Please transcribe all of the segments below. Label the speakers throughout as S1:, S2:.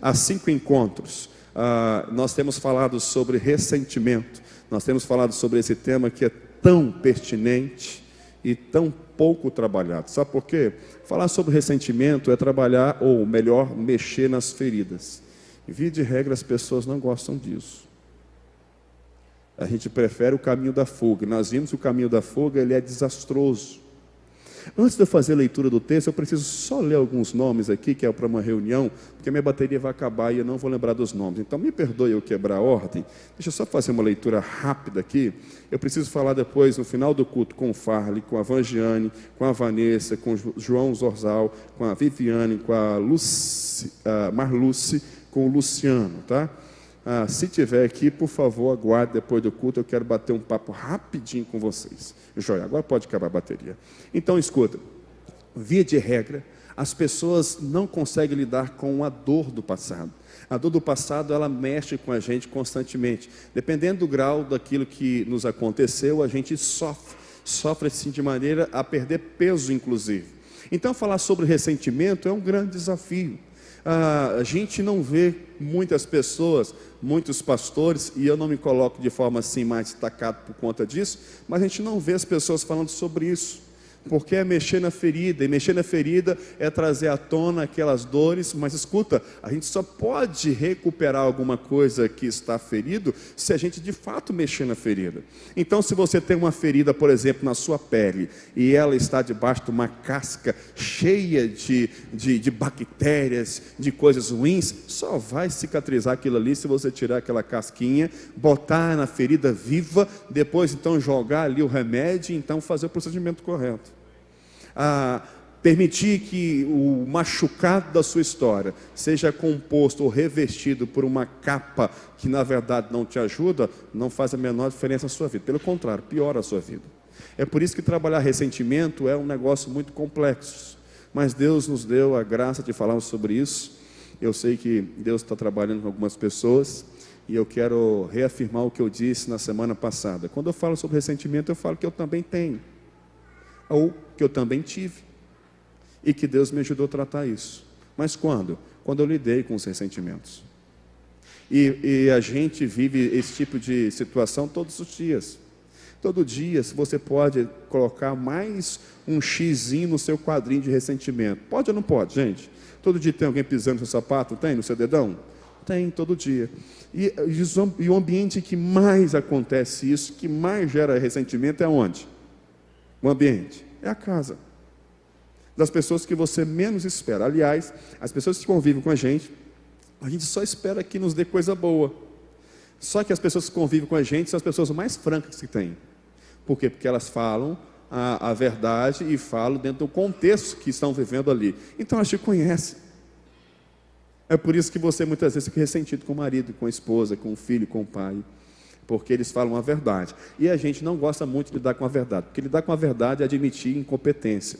S1: há 5 encontros, nós temos falado sobre ressentimento. Nós temos falado sobre esse tema que é tão pertinente e tão pouco trabalhado. Sabe por quê? Falar sobre ressentimento é trabalhar, ou melhor, mexer nas feridas. E via de regra, as pessoas não gostam disso. A gente prefere o caminho da fuga. Nós vimos que o caminho da fuga ele é desastroso. Antes de eu fazer a leitura do texto, eu preciso só ler alguns nomes aqui, que é para uma reunião, porque minha bateria vai acabar e eu não vou lembrar dos nomes. Então, me perdoe eu quebrar a ordem. Deixa eu só fazer uma leitura rápida aqui. Eu preciso falar depois, no final do culto, com o Farley, com a Vangiane, com a Vanessa, com o João Zorzal, com a Viviane, com a Marluce, com o Luciano, tá? Se tiver aqui, por favor, aguarde depois do culto. Eu quero bater um papo rapidinho com vocês. Joia, agora pode acabar a bateria. Então, escuta. Via de regra, as pessoas não conseguem lidar com a dor do passado. A dor do passado, ela mexe com a gente constantemente. Dependendo do grau daquilo que nos aconteceu, a gente sofre assim de maneira a perder peso, inclusive. Então, falar sobre ressentimento é um grande desafio. A gente não vê muitas pessoas, muitos pastores, e eu não me coloco de forma assim mais destacada por conta disso, mas a gente não vê as pessoas falando sobre isso, porque é mexer na ferida, e mexer na ferida é trazer à tona aquelas dores. Mas escuta, a gente só pode recuperar alguma coisa que está ferido se a gente de fato mexer na ferida. Então, se você tem uma ferida, por exemplo, na sua pele, e ela está debaixo de uma casca cheia de bactérias, de coisas ruins, só vai cicatrizar aquilo ali se você tirar aquela casquinha, botar na ferida viva, depois então jogar ali o remédio e então fazer o procedimento correto. Permitir que o machucado da sua história seja composto ou revestido por uma capa que na verdade não te ajuda, não faz a menor diferença na sua vida. Pelo contrário, piora a sua vida. É por isso que trabalhar ressentimento é um negócio muito complexo. Mas Deus nos deu a graça de falarmos sobre isso. Eu sei que Deus está trabalhando com algumas pessoas, e eu quero reafirmar o que eu disse na semana passada. Quando eu falo sobre ressentimento, eu falo que eu também tenho, ou que eu também tive, e que Deus me ajudou a tratar isso. Mas quando? Quando eu lidei com os ressentimentos. E a gente vive esse tipo de situação todos os dias. Todo dia, se você pode colocar mais um xizinho no seu quadrinho de ressentimento. Pode ou não pode, gente? Todo dia tem alguém pisando no seu sapato? Tem no seu dedão? Tem, todo dia. E o ambiente que mais acontece isso, que mais gera ressentimento, é onde? O ambiente é a casa, das pessoas que você menos espera. Aliás, as pessoas que convivem com a gente só espera que nos dê coisa boa. Só que as pessoas que convivem com a gente são as pessoas mais francas que tem. Por quê? Porque elas falam a verdade e falam dentro do contexto que estão vivendo ali. Então elas te conhecem. É por isso que você muitas vezes fica ressentido com o marido, com a esposa, com o filho, com o pai, porque eles falam a verdade. E a gente não gosta muito de lidar com a verdade, porque lidar com a verdade é admitir incompetência.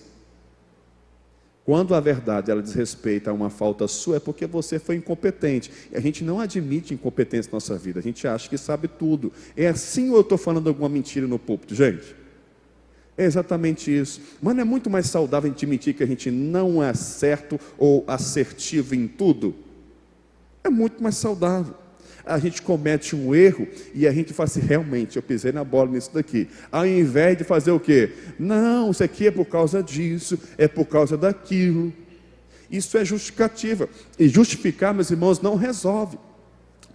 S1: Quando a verdade ela diz respeito a uma falta sua, é porque você foi incompetente. E a gente não admite incompetência na nossa vida, a gente acha que sabe tudo. É assim, ou eu estou falando alguma mentira no púlpito, gente? É exatamente isso. Mas não é muito mais saudável a gente admitir que a gente não é certo ou assertivo em tudo? É muito mais saudável. A gente comete um erro e a gente fala assim, realmente, eu pisei na bola nisso daqui. Ao invés de fazer o quê? Não, isso aqui é por causa disso, é por causa daquilo. Isso é justificativa. E justificar, meus irmãos, não resolve.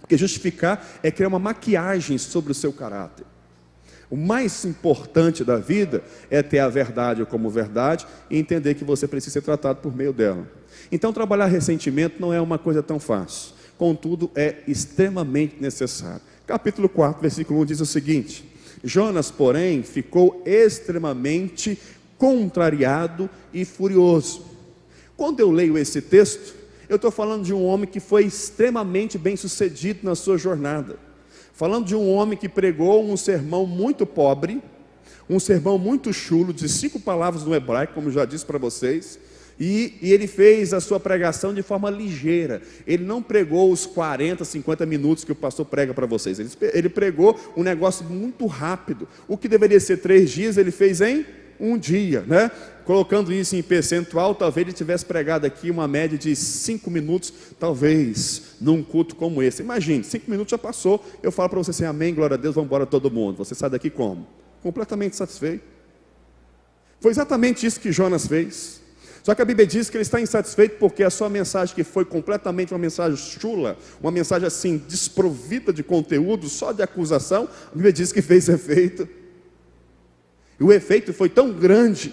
S1: Porque justificar é criar uma maquiagem sobre o seu caráter. O mais importante da vida é ter a verdade como verdade e entender que você precisa ser tratado por meio dela. Então, trabalhar ressentimento não é uma coisa tão fácil. Contudo, é extremamente necessário. Capítulo 4, versículo 1 diz o seguinte: Jonas, porém, ficou extremamente contrariado e furioso. Quando eu leio esse texto, eu estou falando de um homem que foi extremamente bem sucedido na sua jornada. Falando de um homem que pregou um sermão muito pobre, um sermão muito chulo, de 5 palavras no hebraico, como já disse para vocês, e ele fez a sua pregação de forma ligeira. Ele não pregou os 40, 50 minutos que o pastor prega para vocês. Ele pregou um negócio muito rápido. O que deveria ser 3 dias, ele fez em um dia, né? Colocando isso em percentual, talvez ele tivesse pregado aqui uma média de 5 minutos, talvez, num culto como esse. Imagine, 5 minutos já passou, eu falo para você assim, amém, glória a Deus, vamos embora todo mundo. Você sai daqui como? Completamente satisfeito. Foi exatamente isso que Jonas fez. Só que a Bíblia diz que ele está insatisfeito porque a sua mensagem, que foi completamente uma mensagem chula, uma mensagem assim, desprovida de conteúdo, só de acusação, a Bíblia diz que fez efeito. E o efeito foi tão grande,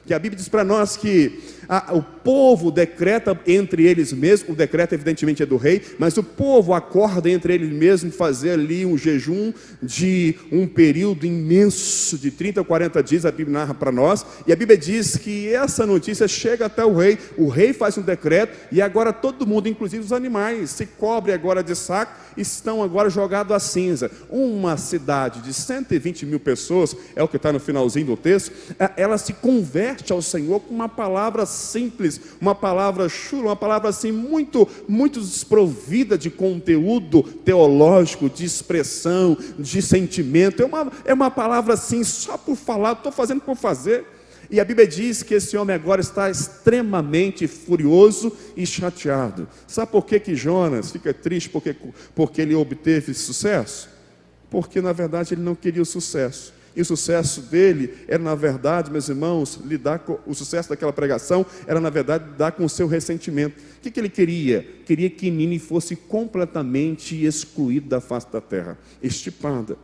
S1: que a Bíblia diz para nós que o povo decreta entre eles mesmos, o decreto evidentemente é do rei, mas o povo acorda entre eles mesmos fazer ali um jejum de um período imenso, de 30 a 40 dias, a Bíblia narra para nós, e a Bíblia diz que essa notícia chega até o rei faz um decreto, e agora todo mundo, inclusive os animais, se cobre agora de saco, estão agora jogados à cinza. Uma cidade de 120 mil pessoas, é o que está no finalzinho do texto, ela se converte ao Senhor com uma palavra simples, uma palavra chula, uma palavra assim muito desprovida de conteúdo teológico, de expressão, de sentimento. É uma palavra assim, só por falar, estou fazendo por fazer. E a Bíblia diz que esse homem agora está extremamente furioso e chateado. Sabe por que Jonas fica triste porque ele obteve sucesso? Porque na verdade ele não queria o sucesso. E o sucesso dele era, na verdade, meus irmãos, lidar com o sucesso daquela pregação, era, na verdade, lidar com o seu ressentimento. O que ele queria? Queria que Nínive fosse completamente excluída da face da terra, extirpada.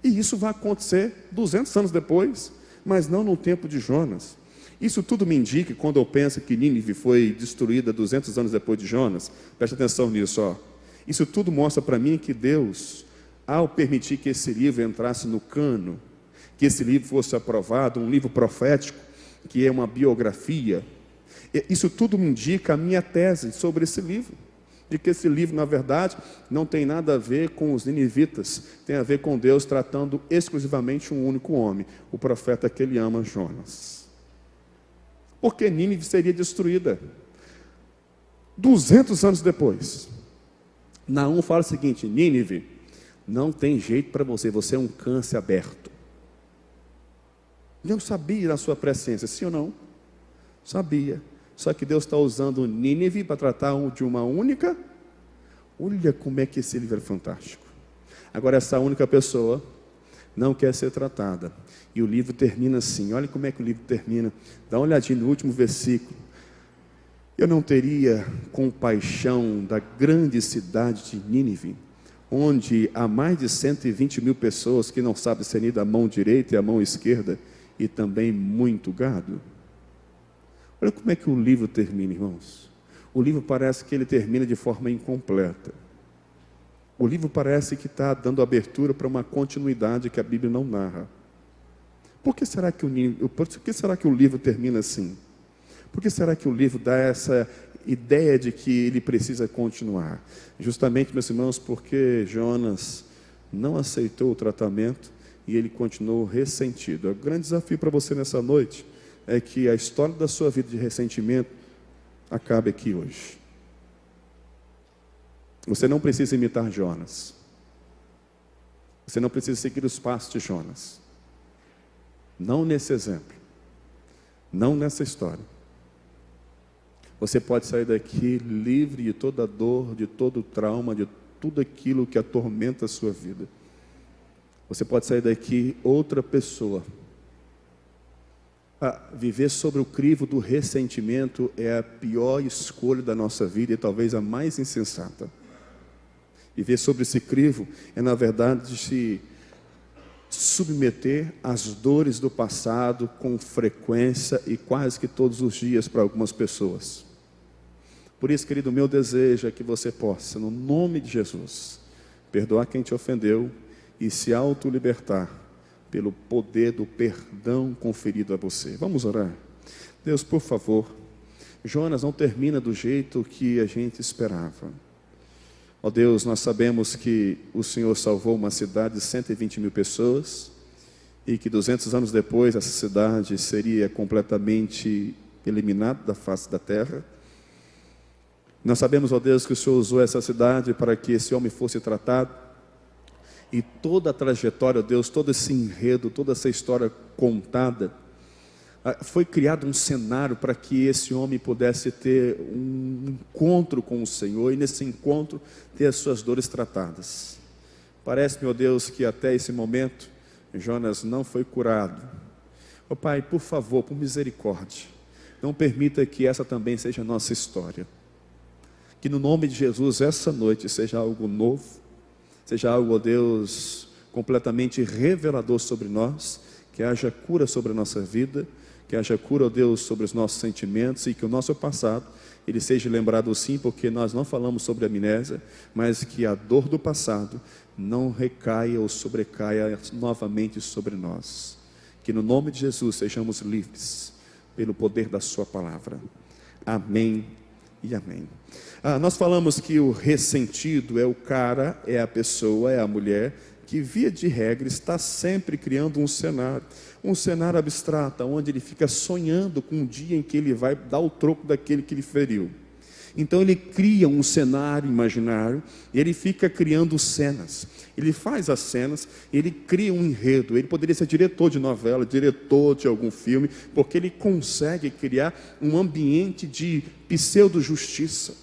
S1: E isso vai acontecer 200 anos depois, mas não no tempo de Jonas. Isso tudo me indica, quando eu penso que Nínive foi destruída 200 anos depois de Jonas, preste atenção nisso, ó. Isso tudo mostra para mim que Deus, ao permitir que esse livro entrasse no cano, que esse livro fosse aprovado, um livro profético, que é uma biografia, isso tudo me indica a minha tese sobre esse livro, de que esse livro, na verdade, não tem nada a ver com os ninivitas, tem a ver com Deus tratando exclusivamente um único homem, o profeta que ele ama, Jonas. Porque Nínive seria destruída 200 anos depois. Naum fala o seguinte: Nínive, não tem jeito para você, você é um câncer aberto. Deus sabia da sua presciência, sim ou não? Sabia. Só que Deus está usando Nínive para tratar de uma única. Olha como é que esse livro é fantástico. Agora essa única pessoa não quer ser tratada. E o livro termina assim, olha como é que o livro termina. Dá uma olhadinha no último versículo. Eu não teria compaixão da grande cidade de Nínive, onde há mais de 120 mil pessoas que não sabem discernir a mão direita e a mão esquerda, e também muito gado. Olha como é que o livro termina, irmãos. O livro parece que ele termina de forma incompleta. O livro parece que está dando abertura para uma continuidade que a Bíblia não narra. Por que será que o livro termina assim? Por que será que o livro dá essa ideia de que ele precisa continuar? Justamente, meus irmãos, porque Jonas não aceitou o tratamento e ele continuou ressentido. O grande desafio para você nessa noite é que a história da sua vida de ressentimento acabe aqui hoje. Você não precisa imitar Jonas. Você não precisa seguir os passos de Jonas. Não nesse exemplo. Não nessa história. Você pode sair daqui livre de toda dor, de todo trauma, de tudo aquilo que atormenta a sua vida. Você pode sair daqui outra pessoa. Viver sobre o crivo do ressentimento é a pior escolha da nossa vida e talvez a mais insensata. Viver sobre esse crivo é, na verdade, se submeter às dores do passado com frequência e quase que todos os dias para algumas pessoas. Por isso, querido, meu desejo é que você possa, no nome de Jesus, perdoar quem te ofendeu e se autolibertar pelo poder do perdão conferido a você. Vamos orar? Deus, por favor, Jonas não termina do jeito que a gente esperava. Ó Deus, nós sabemos que o Senhor salvou uma cidade de 120 mil pessoas e que 200 anos depois essa cidade seria completamente eliminada da face da terra. Nós sabemos, ó Deus, que o Senhor usou essa cidade para que esse homem fosse tratado. E toda a trajetória, Deus, todo esse enredo, toda essa história contada, foi criado um cenário para que esse homem pudesse ter um encontro com o Senhor, e nesse encontro ter as suas dores tratadas. Parece, meu Deus, que até esse momento Jonas não foi curado. Ó Pai, por favor, por misericórdia, não permita que essa também seja a nossa história. Que no nome de Jesus, essa noite seja algo novo, seja algo, ó Deus, completamente revelador sobre nós, que haja cura sobre a nossa vida, que haja cura, ó Deus, sobre os nossos sentimentos, e que o nosso passado, ele seja lembrado sim, porque nós não falamos sobre amnésia, mas que a dor do passado não recaia ou sobrecaia novamente sobre nós. Que no nome de Jesus sejamos livres pelo poder da sua palavra. Amém e amém. Nós falamos que o ressentido é o cara, é a pessoa, é a mulher, que via de regra está sempre criando um cenário abstrato, onde ele fica sonhando com um dia em que ele vai dar o troco daquele que lhe feriu. Então ele cria um cenário imaginário, e ele fica criando cenas, ele faz as cenas, ele cria um enredo. Ele poderia ser diretor de novela, diretor de algum filme, porque ele consegue criar um ambiente de pseudo-justiça,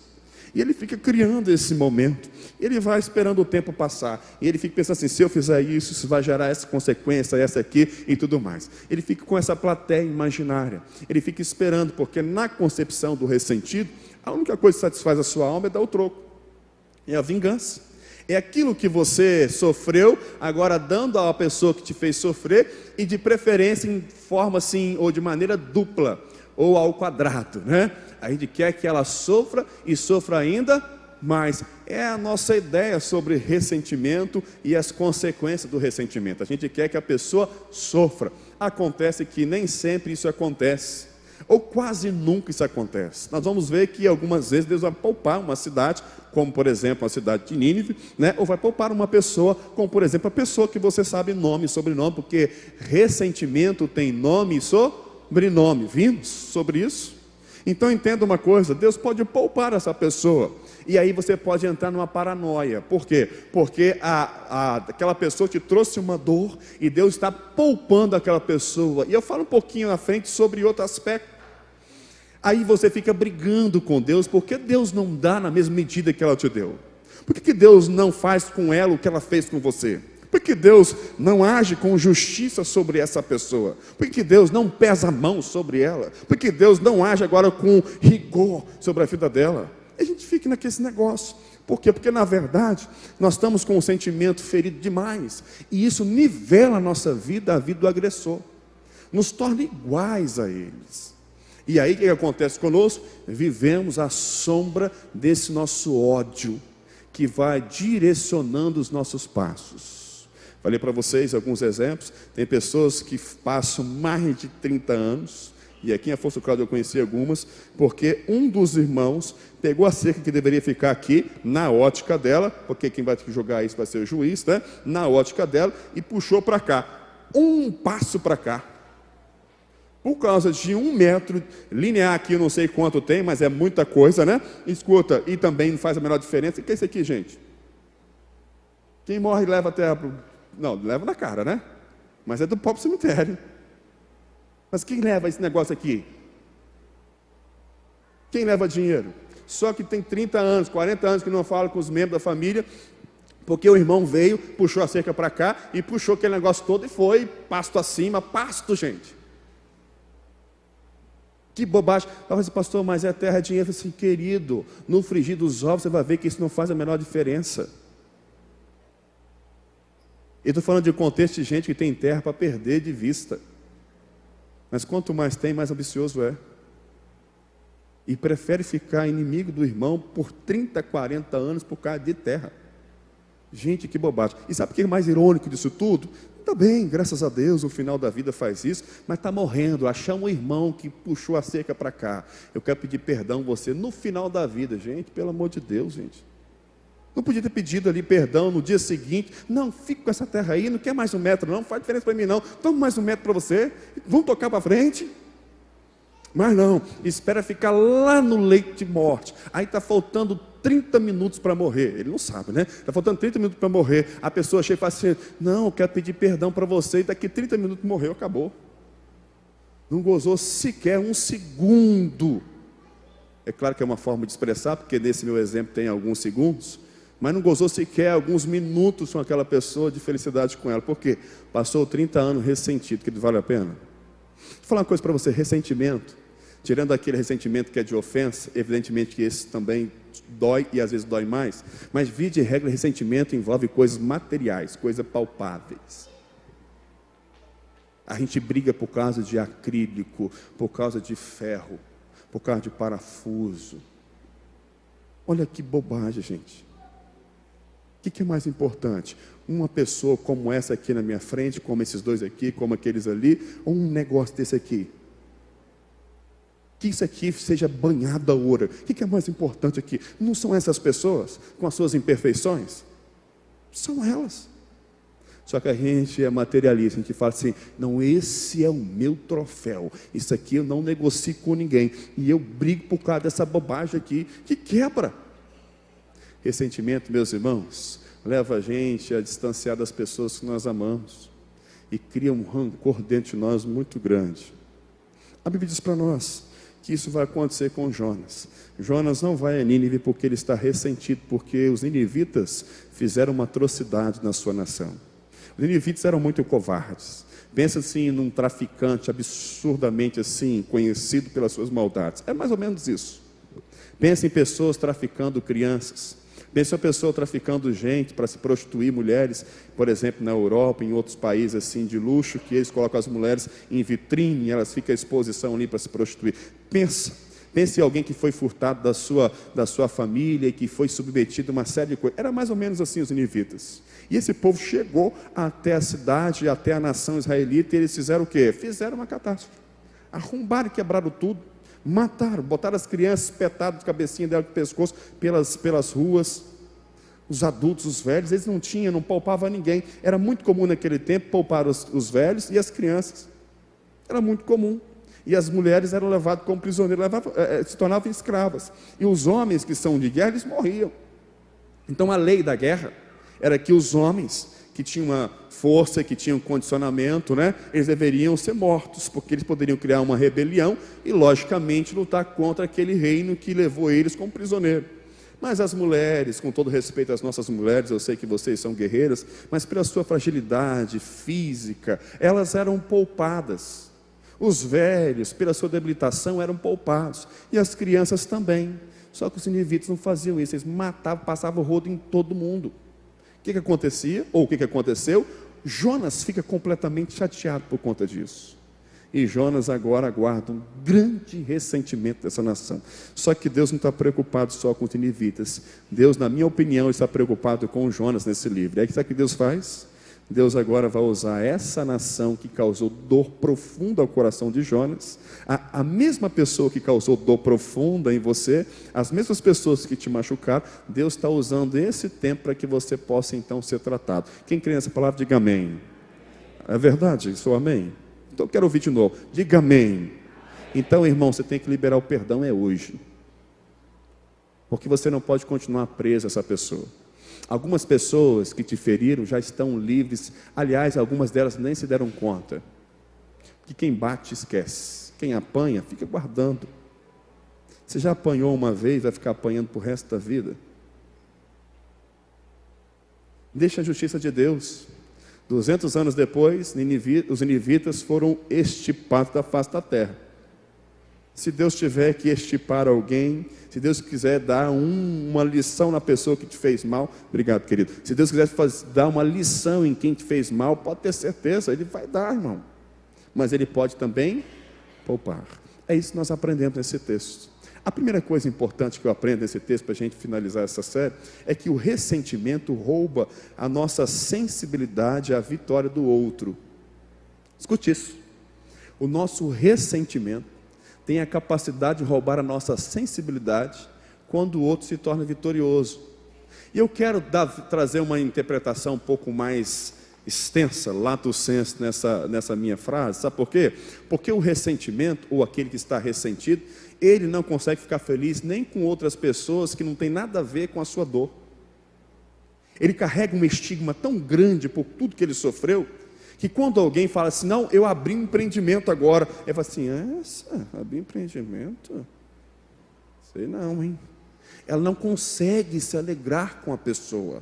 S1: e ele fica criando esse momento, ele vai esperando o tempo passar, e ele fica pensando assim: se eu fizer isso vai gerar essa consequência, essa aqui e tudo mais. Ele fica com essa plateia imaginária, ele fica esperando, porque na concepção do ressentido, a única coisa que satisfaz a sua alma é dar o troco, é a vingança, é aquilo que você sofreu, agora dando à pessoa que te fez sofrer, e de preferência em forma assim, ou de maneira dupla, ou ao quadrado, né? A gente quer que ela sofra e sofra ainda mais. É a nossa ideia sobre ressentimento e as consequências do ressentimento. A gente quer que a pessoa sofra. Acontece que nem sempre isso acontece, ou quase nunca isso acontece. Nós vamos ver que algumas vezes Deus vai poupar uma cidade, como por exemplo a cidade de Nínive, né? Ou vai poupar uma pessoa, como por exemplo a pessoa que você sabe nome e sobrenome, porque ressentimento tem nome e sobrenome. Vimos sobre isso? Então entenda uma coisa: Deus pode poupar essa pessoa, e aí você pode entrar numa paranoia. Por quê? Porque aquela pessoa te trouxe uma dor, e Deus está poupando aquela pessoa. E eu falo um pouquinho na frente sobre outro aspecto. Aí você fica brigando com Deus, porque Deus não dá na mesma medida que ela te deu. Por que Deus não faz com ela o que ela fez com você? Por que Deus não age com justiça sobre essa pessoa? Por que Deus não pesa a mão sobre ela? Por que Deus não age agora com rigor sobre a vida dela? A gente fica naquele negócio. Por quê? Porque na verdade nós estamos com um sentimento ferido demais, e isso nivela a nossa vida, a vida do agressor, nos torna iguais a eles. E aí o que acontece conosco? Vivemos à sombra desse nosso ódio, que vai direcionando os nossos passos. Falei para vocês alguns exemplos. Tem pessoas que passam mais de 30 anos, e aqui em Afonso Cláudio eu conheci algumas, porque um dos irmãos pegou a cerca que deveria ficar aqui, na ótica dela, porque quem vai jogar isso vai ser o juiz, né? Na ótica dela, e puxou para cá, um passo para cá, por causa de 1 metro linear aqui, eu não sei quanto tem, mas é muita coisa, né? Escuta, e também não faz a menor diferença. O que é isso aqui, gente? Quem morre leva até não, leva na cara, né? Mas é do próprio cemitério. Mas quem leva esse negócio aqui? Quem leva dinheiro? Só que tem 30 anos, 40 anos que não fala com os membros da família, porque o irmão veio, puxou a cerca para cá, e puxou aquele negócio todo, e foi pasto acima, pasto, gente. Que bobagem. Fala assim: pastor, mas é terra, é dinheiro. Eu falei assim: querido, no frigir dos ovos você vai ver que isso não faz a menor diferença. Eu estou falando de contexto de gente que tem terra para perder de vista. Mas quanto mais tem, mais ambicioso é. E prefere ficar inimigo do irmão por 30, 40 anos por causa de terra. Gente, que bobagem. E sabe o que é mais irônico disso tudo? Está bem, graças a Deus, o final da vida faz isso, mas está morrendo. Achar um irmão que puxou a cerca para cá. Eu quero pedir perdão a você no final da vida. Gente, pelo amor de Deus, gente. Não podia ter pedido ali perdão no dia seguinte. Não, fica com essa terra aí, não quer mais 1 metro não, faz diferença para mim não. Toma mais 1 metro para você, vamos tocar para frente. Mas não, espera ficar lá no leito de morte. Aí está faltando 30 minutos para morrer. Ele não sabe, né? Está faltando 30 minutos para morrer. A pessoa chega e fala assim: não, eu quero pedir perdão para você. E daqui 30 minutos morreu, acabou. Não gozou sequer um segundo. É claro que é uma forma de expressar, porque nesse meu exemplo tem alguns segundos. Mas não gozou sequer alguns minutos com aquela pessoa de felicidade com ela. Por quê? Passou 30 anos ressentido, que vale a pena. Vou falar uma coisa para você: ressentimento, tirando aquele ressentimento que é de ofensa, evidentemente que esse também dói e às vezes dói mais, mas via de regra, ressentimento envolve coisas materiais, coisas palpáveis. A gente briga por causa de acrílico, por causa de ferro, por causa de parafuso. Olha que bobagem, gente. O que é mais importante? Uma pessoa como essa aqui na minha frente, como esses dois aqui, como aqueles ali, ou um negócio desse aqui? Que isso aqui seja banhado a ouro. O que é mais importante aqui? Não são essas pessoas com as suas imperfeições? São elas. Só que a gente é materialista, a gente fala assim: não, esse é o meu troféu, isso aqui eu não negocio com ninguém, e eu brigo por causa dessa bobagem aqui, que quebra. Ressentimento, meus irmãos, leva a gente a distanciar das pessoas que nós amamos e cria um rancor dentro de nós muito grande. A Bíblia diz para nós que isso vai acontecer com Jonas. Jonas não vai a Nínive porque ele está ressentido, porque os ninivitas fizeram uma atrocidade na sua nação. Os ninivitas eram muito covardes. Pensa assim num traficante absurdamente assim, conhecido pelas suas maldades. É mais ou menos isso. Pensa em pessoas traficando crianças. Pensa em uma pessoa traficando gente para se prostituir, mulheres, por exemplo, na Europa, em outros países assim de luxo, que eles colocam as mulheres em vitrine, elas ficam à exposição ali para se prostituir. Pense em alguém que foi furtado da sua família e que foi submetido a uma série de coisas. Era mais ou menos assim os ninivitas. E esse povo chegou até a cidade, até a nação israelita, e eles fizeram o quê? Fizeram uma catástrofe. Arrombaram e quebraram tudo. Mataram, botaram as crianças espetadas de cabecinha dela, de pescoço, pelas ruas. Os adultos, os velhos, eles não poupavam ninguém. Era muito comum naquele tempo poupar os velhos e as crianças. Era muito comum. E as mulheres eram levadas como prisioneiros, se tornavam escravas. E os homens que são de guerra, eles morriam. Então a lei da guerra era que os homens que tinham uma força, que tinham condicionamento, né, eles deveriam ser mortos, porque eles poderiam criar uma rebelião e, logicamente, lutar contra aquele reino que levou eles como prisioneiro. Mas as mulheres, com todo respeito às nossas mulheres, eu sei que vocês são guerreiras, mas pela sua fragilidade física, elas eram poupadas. Os velhos, pela sua debilitação, eram poupados. E as crianças também. Só que os ninivitas não faziam isso, eles matavam, passavam o rodo em todo mundo. O que acontecia? Ou o que aconteceu? Jonas fica completamente chateado por conta disso. E Jonas agora aguarda um grande ressentimento dessa nação. Só que Deus não está preocupado só com os ninivitas. Deus, na minha opinião, está preocupado com Jonas nesse livro. E aí, sabe o que Deus faz? Deus agora vai usar essa nação que causou dor profunda ao coração de Jonas, a mesma pessoa que causou dor profunda em você, as mesmas pessoas que te machucaram, Deus está usando esse tempo para que você possa então ser tratado. Quem crê nessa palavra, diga amém. É verdade? Sou amém? Então eu quero ouvir de novo. Diga amém. Então, irmão, você tem que liberar o perdão hoje. Porque você não pode continuar preso a essa pessoa. Algumas pessoas que te feriram já estão livres. Aliás, algumas delas nem se deram conta. Que quem bate, esquece. Quem apanha, fica guardando. Você já apanhou uma vez, vai ficar apanhando para o resto da vida? Deixa a justiça de Deus. 200 anos depois, os ninivitas foram extirpados da face da terra. Se Deus tiver que extirpar alguém, se Deus quiser dar uma lição na pessoa que te fez mal, obrigado, querido. Se Deus quiser dar uma lição em quem te fez mal, pode ter certeza, Ele vai dar, irmão. Mas Ele pode também poupar. É isso que nós aprendemos nesse texto. A primeira coisa importante que eu aprendo nesse texto, para a gente finalizar essa série, é que o ressentimento rouba a nossa sensibilidade à vitória do outro. Escute isso. O nosso ressentimento tem a capacidade de roubar a nossa sensibilidade quando o outro se torna vitorioso. E eu quero trazer uma interpretação um pouco mais extensa, lato sensu nessa minha frase. Sabe por quê? Porque o ressentimento, ou aquele que está ressentido, ele não consegue ficar feliz nem com outras pessoas que não tem nada a ver com a sua dor. Ele carrega um estigma tão grande por tudo que ele sofreu, que quando alguém fala assim, não, eu abri um empreendimento agora, ele fala assim, abri um empreendimento? Sei não, hein? Ela não consegue se alegrar com a pessoa.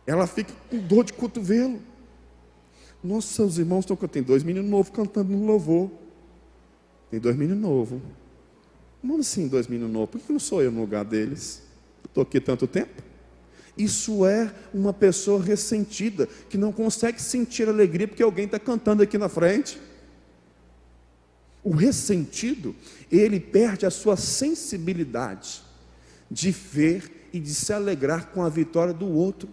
S1: Ela fica com dor de cotovelo. Nossa, os irmãos estão cantando. Tem 2 meninos novos cantando no louvor. Tem 2 meninos novos. Como assim 2 meninos novos? Por que não sou eu no lugar deles? Estou aqui tanto tempo. Isso é uma pessoa ressentida, que não consegue sentir alegria porque alguém está cantando aqui na frente. O ressentido, ele perde a sua sensibilidade de ver e de se alegrar com a vitória do outro.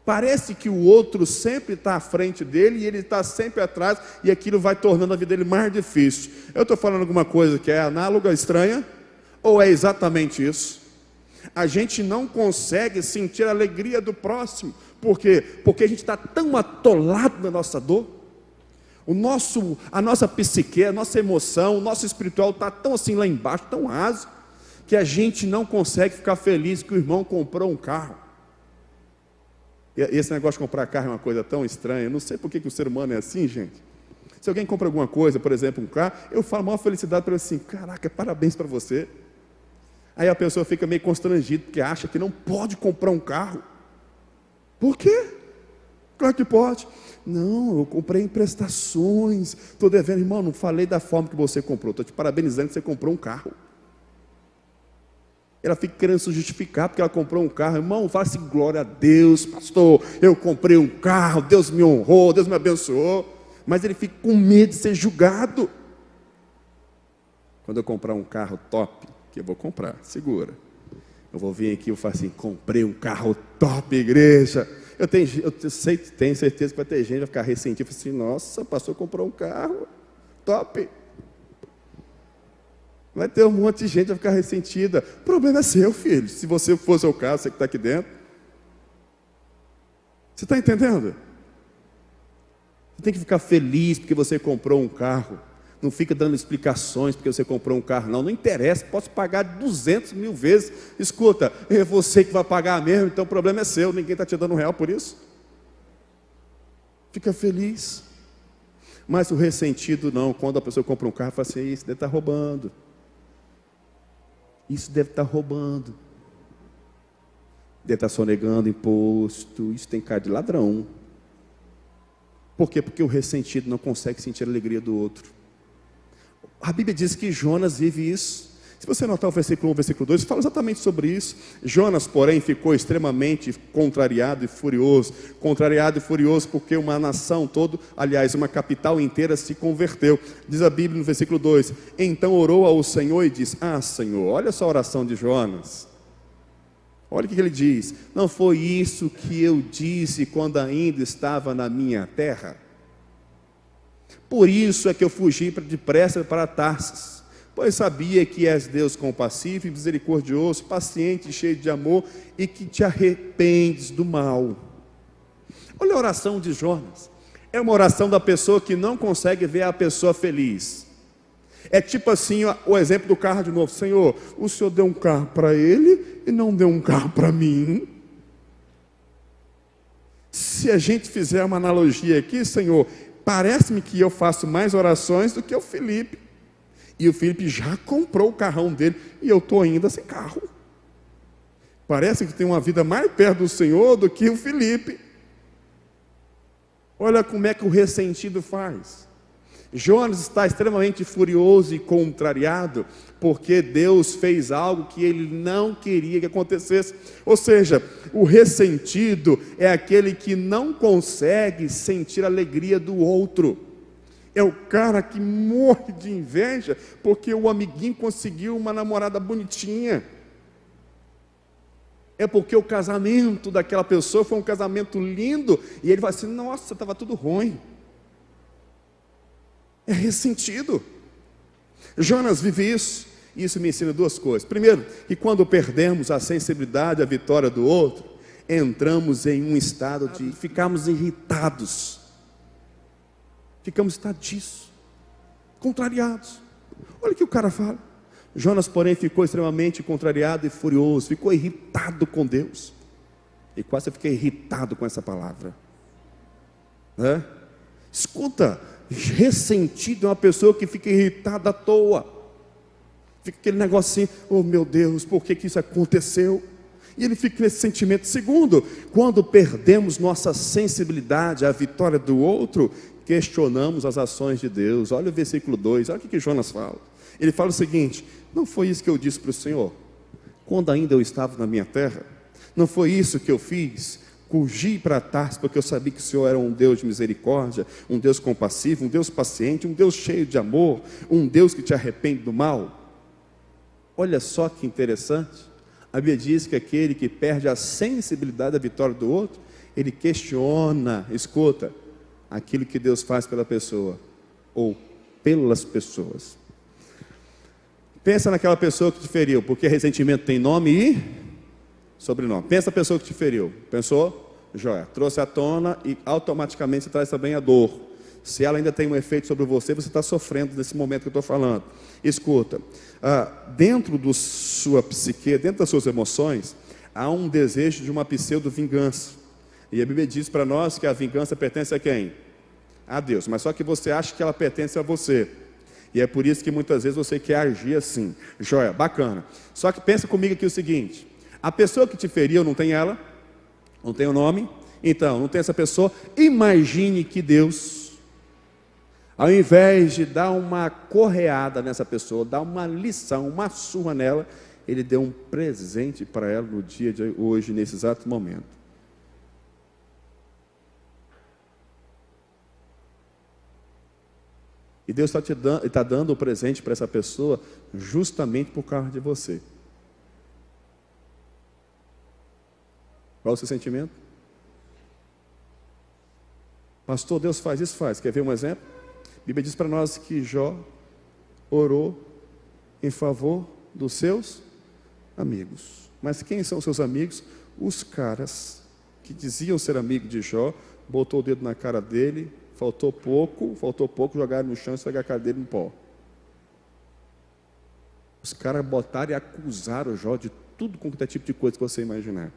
S1: Parece que o outro sempre está à frente dele e ele está sempre atrás, e aquilo vai tornando a vida dele mais difícil. Eu estou falando alguma coisa que é análoga, estranha, ou é exatamente isso? A gente não consegue sentir a alegria do próximo. Por quê? Porque a gente está tão atolado na nossa dor. A nossa psique, a nossa emoção, o nosso espiritual está tão assim lá embaixo, tão raso, que a gente não consegue ficar feliz que o irmão comprou um carro. E esse negócio de comprar carro é uma coisa tão estranha. Eu não sei por que o ser humano é assim, gente. Se alguém compra alguma coisa, por exemplo, um carro, eu falo a maior felicidade para ele assim, caraca, parabéns para você. Aí a pessoa fica meio constrangida, porque acha que não pode comprar um carro. Por quê? Claro que pode. Não, eu comprei em prestações, estou devendo. Irmão, não falei da forma que você comprou, estou te parabenizando que você comprou um carro. Ela fica querendo se justificar porque ela comprou um carro. Irmão, fala assim, glória a Deus, pastor, eu comprei um carro, Deus me honrou, Deus me abençoou. Mas ele fica com medo de ser julgado. Quando eu comprar um carro top, que eu vou comprar, segura. Eu vou vir aqui e falo assim, comprei um carro top, igreja. Tenho certeza que vai ter gente que vai ficar ressentido. Falo assim, nossa, o pastor comprou um carro top. Vai ter um monte de gente que vai ficar ressentida. O problema é seu, filho. Se você fosse o caso, você que está aqui dentro. Você está entendendo? Você tem que ficar feliz porque você comprou um carro. Não fica dando explicações porque você comprou um carro. Não interessa. Posso pagar 200 mil vezes. Escuta, é você que vai pagar mesmo, então o problema é seu. Ninguém está te dando R$1 por isso. Fica feliz. Mas o ressentido não. Quando a pessoa compra um carro, fala assim, isso deve estar roubando. Isso deve estar roubando. Deve estar sonegando imposto. Isso tem cara de ladrão. Por quê? Porque o ressentido não consegue sentir a alegria do outro. A Bíblia diz que Jonas vive isso. Se você notar o versículo 1 e o versículo 2, fala exatamente sobre isso. Jonas, porém, ficou extremamente contrariado e furioso. Contrariado e furioso porque uma nação toda, aliás, uma capital inteira se converteu. Diz a Bíblia no versículo 2, então orou ao Senhor e disse, Senhor, olha só a oração de Jonas. Olha o que ele diz. Não foi isso que eu disse quando ainda estava na minha terra? Por isso é que eu fugi depressa para Tarsis, pois sabia que és Deus compassivo e misericordioso, paciente e cheio de amor, e que te arrependes do mal. Olha a oração de Jonas. É uma oração da pessoa que não consegue ver a pessoa feliz. É tipo assim, o exemplo do carro de novo. Senhor, o Senhor deu um carro para ele e não deu um carro para mim. Se a gente fizer uma analogia aqui, Senhor, parece-me que eu faço mais orações do que o Felipe. E o Felipe já comprou o carrão dele e eu estou ainda sem carro. Parece que tem uma vida mais perto do Senhor do que o Felipe. Olha como é que o ressentido faz. Jonas está extremamente furioso e contrariado porque Deus fez algo que ele não queria que acontecesse. Ou seja, o ressentido é aquele que não consegue sentir a alegria do outro. É o cara que morre de inveja porque o amiguinho conseguiu uma namorada bonitinha. É porque o casamento daquela pessoa foi um casamento lindo e ele vai assim, nossa, estava tudo ruim. É ressentido. Jonas vive isso. E isso me ensina duas coisas. Primeiro, que quando perdemos a sensibilidade, a vitória do outro, entramos em um estado de ficarmos irritados. Ficamos irritadiços, contrariados. Olha o que o cara fala. Jonas, porém, ficou extremamente contrariado e furioso, ficou irritado com Deus. E quase eu fiquei irritado com essa palavra. Escuta, ressentido é uma pessoa que fica irritada à toa. Fica aquele negócio assim, oh meu Deus, por que isso aconteceu? E ele fica nesse sentimento. Segundo, quando perdemos nossa sensibilidade à vitória do outro, questionamos as ações de Deus. Olha o versículo 2, olha o que Jonas fala. Ele fala o seguinte: não foi isso que eu disse para o Senhor, quando ainda eu estava na minha terra? Não foi isso que eu fiz? Fugi para Tarsis, porque eu sabia que o Senhor era um Deus de misericórdia, um Deus compassivo, um Deus paciente, um Deus cheio de amor, um Deus que te arrepende do mal. Olha só que interessante. A Bíblia diz que aquele que perde a sensibilidade da vitória do outro, ele questiona, escuta, aquilo que Deus faz pela pessoa, ou pelas pessoas. Pensa naquela pessoa que te feriu, porque ressentimento tem nome e sobrenome. Pensa na pessoa que te feriu. Pensou? Joia. Trouxe à tona e automaticamente você traz também a dor. Se ela ainda tem um efeito sobre você, você está sofrendo nesse momento que eu estou falando. Escuta, dentro da sua psique, dentro das suas emoções, há um desejo de uma pseudo-vingança. E a Bíblia diz para nós que a vingança pertence a quem? A Deus. Mas só que você acha que ela pertence a você. E é por isso que muitas vezes você quer agir assim. Joia, bacana. Só que pensa comigo aqui o seguinte: a pessoa que te feriu, não tem ela? Não tem o nome? Então, não tem essa pessoa. Imagine que Deus, ao invés de dar uma correada nessa pessoa, dar uma lição, uma surra nela, Ele deu um presente para ela no dia de hoje, nesse exato momento. E Deus está dando o presente para essa pessoa justamente por causa de você. Qual é o seu sentimento? Pastor, Deus faz isso? Faz. Quer ver um exemplo? A Bíblia diz para nós que Jó orou em favor dos seus amigos. Mas quem são os seus amigos? Os caras que diziam ser amigos de Jó, botou o dedo na cara dele, faltou pouco, jogaram no chão e esfregaram a cara dele no pó. Os caras botaram e acusaram o Jó de tudo quanto é tipo de coisa que você imaginar.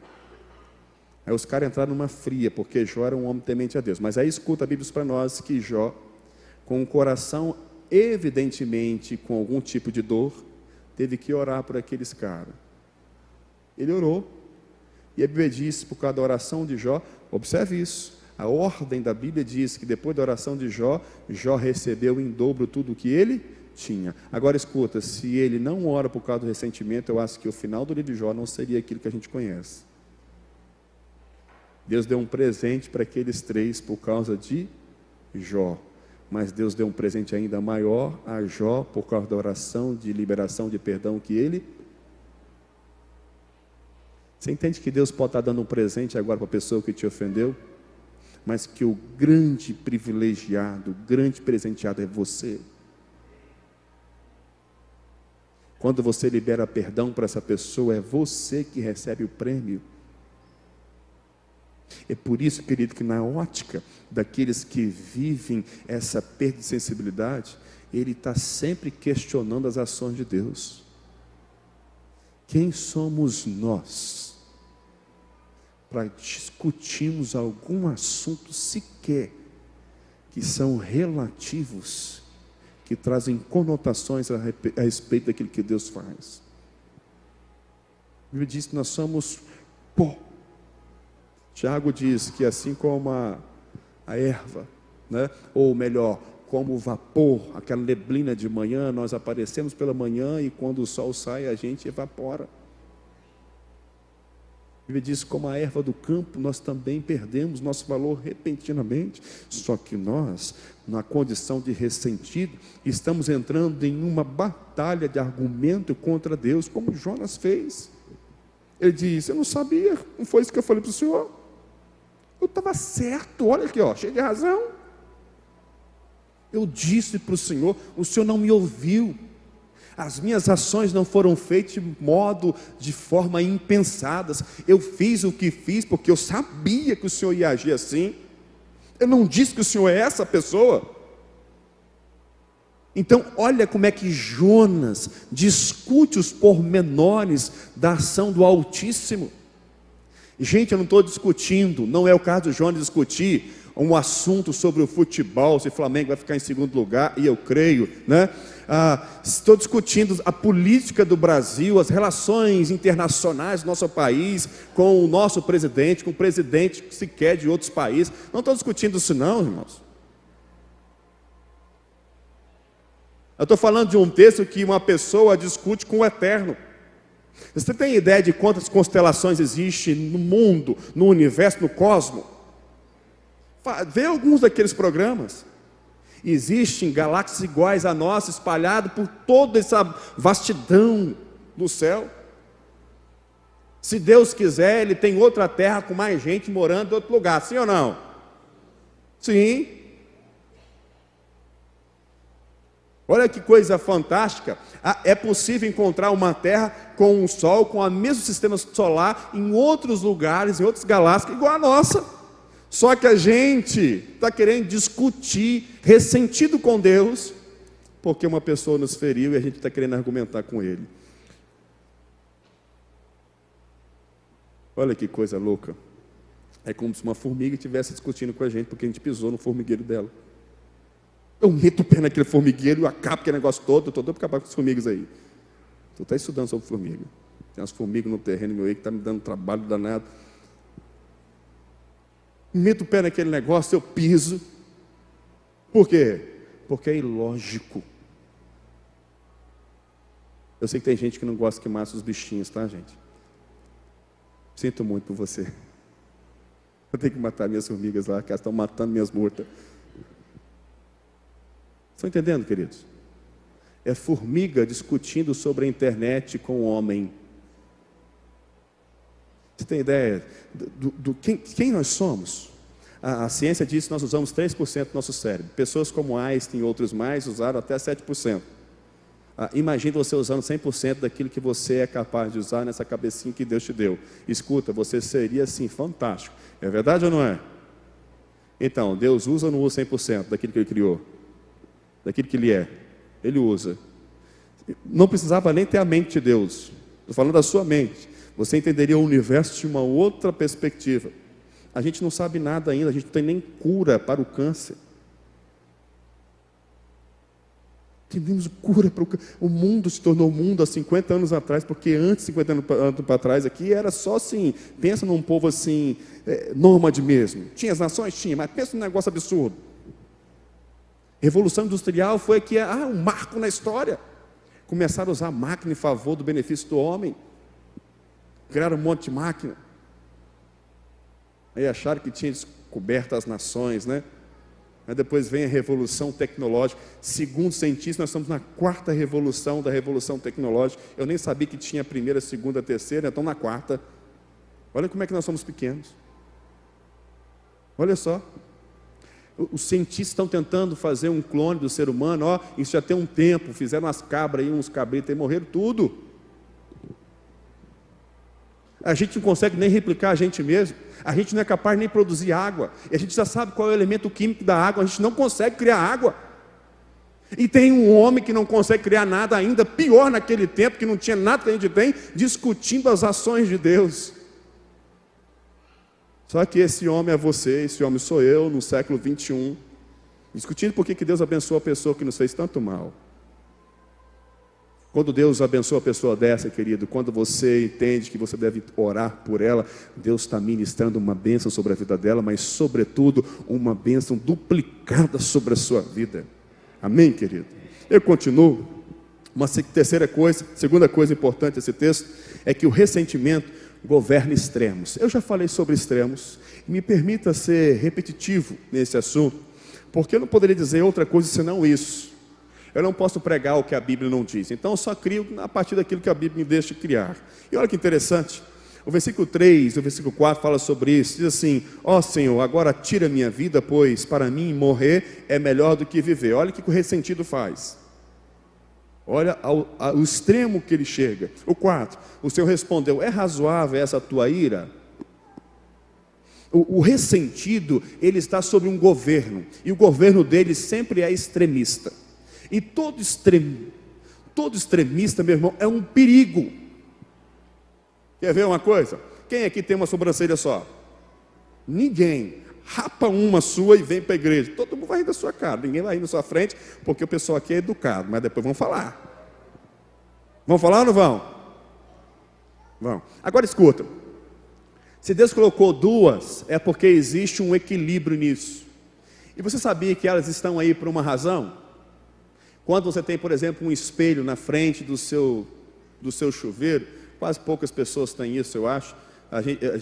S1: Aí os caras entraram numa fria, porque Jó era um homem temente a Deus. Mas aí escuta a Bíblia para nós que Jó, com o coração evidentemente com algum tipo de dor, teve que orar por aqueles caras. Ele orou, e a Bíblia diz, por causa da oração de Jó, observe isso, a ordem da Bíblia diz que depois da oração de Jó, Jó recebeu em dobro tudo o que ele tinha. Agora escuta, se ele não ora por causa do ressentimento, eu acho que o final do livro de Jó não seria aquilo que a gente conhece. Deus deu um presente para aqueles três por causa de Jó, mas Deus deu um presente ainda maior a Jó por causa da oração de liberação de perdão que ele. Você entende que Deus pode estar dando um presente agora para a pessoa que te ofendeu, mas que o grande privilegiado, o grande presenteado é você. Quando você libera perdão para essa pessoa, é você que recebe o prêmio. É por isso, querido, que na ótica daqueles que vivem essa perda de sensibilidade, ele está sempre questionando as ações de Deus. Quem somos nós para discutirmos algum assunto sequer que são relativos, que trazem conotações a respeito daquilo que Deus faz? A Bíblia diz que nós somos pó. Tiago diz que assim como a erva, né? Ou melhor, como o vapor, aquela neblina de manhã, nós aparecemos pela manhã e quando o sol sai a gente evapora. A Bíblia diz que como a erva do campo, nós também perdemos nosso valor repentinamente. Só que nós, na condição de ressentido, estamos entrando em uma batalha de argumento contra Deus, como Jonas fez. Ele disse, eu não sabia, não foi isso que eu falei para o senhor. Eu estava certo, olha aqui, cheio de razão. Eu disse para o senhor não me ouviu. As minhas ações não foram feitas de forma impensadas. Eu fiz o que fiz porque eu sabia que o Senhor ia agir assim. Eu não disse que o Senhor é essa pessoa. Então, olha como é que Jonas discute os pormenores da ação do Altíssimo. Gente, eu não estou discutindo, não é o caso de Jonas discutir um assunto sobre o futebol, se o Flamengo vai ficar em segundo lugar, e eu creio, né? Estou discutindo a política do Brasil, as relações internacionais do nosso país, com o nosso presidente, com o presidente que se quer de outros países. Não estou discutindo isso não, irmãos. Eu estou falando de um texto que uma pessoa discute com o Eterno. Você tem ideia de quantas constelações existem no mundo, no universo, no cosmos? Vê alguns daqueles programas. Existem galáxias iguais a nossa, espalhadas por toda essa vastidão do céu. Se Deus quiser, Ele tem outra terra com mais gente morando em outro lugar, sim ou não? Sim. Olha que coisa fantástica. É possível encontrar uma terra com um sol, com o mesmo sistema solar, em outros lugares, em outras galáxias, igual a nossa. Só que a gente está querendo discutir, ressentido com Deus, porque uma pessoa nos feriu e a gente está querendo argumentar com Ele. Olha que coisa louca. É como se uma formiga estivesse discutindo com a gente, porque a gente pisou no formigueiro dela. Eu meto o pé naquele formigueiro e acabo aquele negócio todo. Eu estou doido para acabar com as formigas aí. Tu está estudando sobre formiga. Tem umas formigas no terreno meu aí que está me dando trabalho danado. Meto o pé naquele negócio, eu piso. Por quê? Porque é ilógico. Eu sei que tem gente que não gosta que mate os bichinhos, tá, gente? Sinto muito por você. Eu tenho que matar minhas formigas lá, que elas estão matando minhas murtas. Estão entendendo, queridos? É formiga discutindo sobre a internet com o homem. Você tem ideia quem nós somos? A ciência diz que nós usamos 3% do nosso cérebro. Pessoas como Einstein e outros mais usaram até 7%. Imagine você usando 100% daquilo que você é capaz de usar nessa cabecinha que Deus te deu. Escuta, você seria assim fantástico. É verdade ou não é? Então, Deus usa ou não usa 100% daquilo que Ele criou? Daquilo que Ele é? Ele usa. Não precisava nem ter a mente de Deus. Estou falando da sua mente. Você entenderia o universo de uma outra perspectiva. A gente não sabe nada ainda, a gente não tem nem cura para o câncer. Temos cura para o câncer. O mundo se tornou mundo há 50 anos atrás, porque antes, 50 anos para trás, aqui era só assim, pensa num povo assim, nômade mesmo. Tinha as nações? Tinha, mas pensa num negócio absurdo. Revolução Industrial foi aqui, um marco na história. Começaram a usar a máquina em favor do benefício do homem. Criaram um monte de máquina. Aí acharam que tinha descoberto as nações, né? Aí depois vem a revolução tecnológica. Segundo cientistas, nós estamos na 4ª revolução da revolução tecnológica. Eu nem sabia que tinha a 1ª, a 2ª, a 3ª, então na 4ª. Olha como é que nós somos pequenos. Olha só. Os cientistas estão tentando fazer um clone do ser humano. Isso já tem um tempo. Fizeram umas cabras aí, uns cabritos e morreram tudo. A gente não consegue nem replicar a gente mesmo. A gente não é capaz nem de produzir água. E a gente já sabe qual é o elemento químico da água. A gente não consegue criar água. E tem um homem que não consegue criar nada ainda, pior naquele tempo, que não tinha nada que a gente tem, discutindo as ações de Deus. Só que esse homem é você, esse homem sou eu, no século 21, discutindo por que Deus abençoou a pessoa que nos fez tanto mal. Quando Deus abençoa a pessoa dessa, querido, quando você entende que você deve orar por ela, Deus está ministrando uma bênção sobre a vida dela, mas sobretudo uma bênção duplicada sobre a sua vida. Amém, querido? Eu continuo. Uma segunda coisa importante desse texto é que o ressentimento governa extremos. Eu já falei sobre extremos. Me permita ser repetitivo nesse assunto, porque eu não poderia dizer outra coisa senão isso. Eu não posso pregar o que a Bíblia não diz. Então eu só crio a partir daquilo que a Bíblia me deixa criar. E olha que interessante. O versículo 3, o versículo 4 fala sobre isso. Diz assim: ó Senhor, agora tira a minha vida, pois para mim morrer é melhor do que viver. Olha o que o ressentido faz. Olha ao extremo que ele chega. O 4, o Senhor respondeu: é razoável essa tua ira? O ressentido, ele está sob um governo, e o governo dele sempre é extremista. E todo extremista, meu irmão, é um perigo. Quer ver uma coisa? Quem aqui tem uma sobrancelha só? Ninguém. Rapa uma sua e vem para a igreja. Todo mundo vai rir da sua cara, ninguém vai rir na sua frente, porque o pessoal aqui é educado, mas depois vão falar. Vão falar ou não vão? Vão. Agora escuta. Se Deus colocou duas, é porque existe um equilíbrio nisso. E você sabia que elas estão aí por uma razão? Quando você tem, por exemplo, um espelho na frente do seu chuveiro, quase poucas pessoas têm isso, eu acho.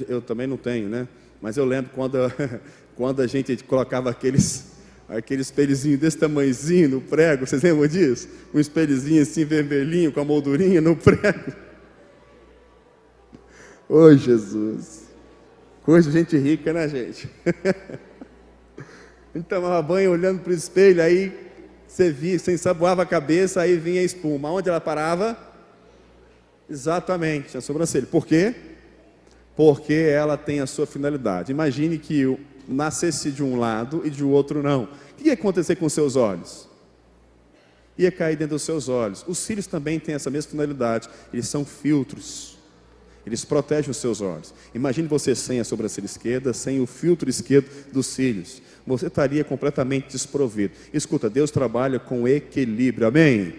S1: Eu também não tenho, né? Mas eu lembro quando a gente colocava aquele espelhozinho desse tamanhozinho no prego, vocês lembram disso? Um espelhozinho assim vermelhinho, com a moldurinha no prego. Ô Jesus! Coisa de gente rica, né, gente? A gente tomava banho olhando para o espelho, aí você ensaboava a cabeça, aí vinha a espuma. Onde ela parava? Exatamente, na sobrancelha. Por quê? Porque ela tem a sua finalidade. Imagine que nascesse de um lado e de outro não. O que ia acontecer com os seus olhos? Ia cair dentro dos seus olhos. Os cílios também têm essa mesma finalidade. Eles são filtros. Eles protegem os seus olhos. Imagine você sem a sobrancelha esquerda, sem o filtro esquerdo dos cílios. Você estaria completamente desprovido. Escuta, Deus trabalha com equilíbrio, amém?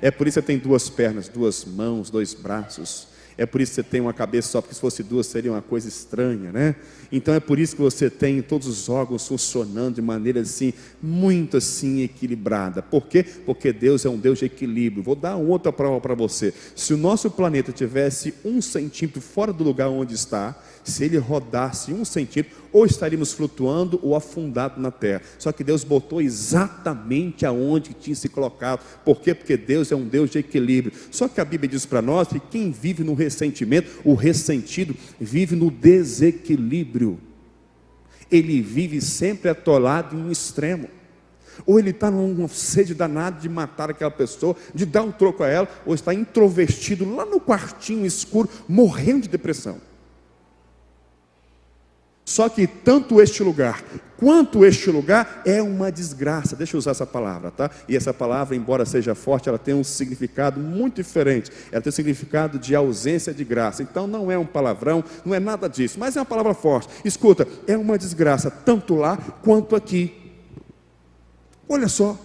S1: É por isso que você tem duas pernas, duas mãos, dois braços. É por isso que você tem uma cabeça só, porque se fosse duas seria uma coisa estranha, né? Então é por isso que você tem todos os órgãos funcionando de maneira assim, muito assim equilibrada. Por quê? Porque Deus é um Deus de equilíbrio. Vou dar outra prova para você. Se o nosso planeta tivesse 1 centímetro fora do lugar onde está, se ele rodasse 1 centímetro, ou estaríamos flutuando ou afundado na terra. Só que Deus botou exatamente aonde tinha se colocado. Por quê? Porque Deus é um Deus de equilíbrio. Só que a Bíblia diz para nós que quem vive no ressentimento, o ressentido vive no desequilíbrio. Ele vive sempre atolado em um extremo. Ou ele está numa sede danada de matar aquela pessoa, de dar um troco a ela, ou está introvertido lá no quartinho escuro, morrendo de depressão. Só que tanto este lugar quanto este lugar é uma desgraça. Deixa eu usar essa palavra, tá? E essa palavra, embora seja forte, ela tem um significado muito diferente. Ela tem um significado de ausência de graça. Então não é um palavrão, não é nada disso, mas é uma palavra forte. Escuta, é uma desgraça tanto lá quanto aqui. Olha só.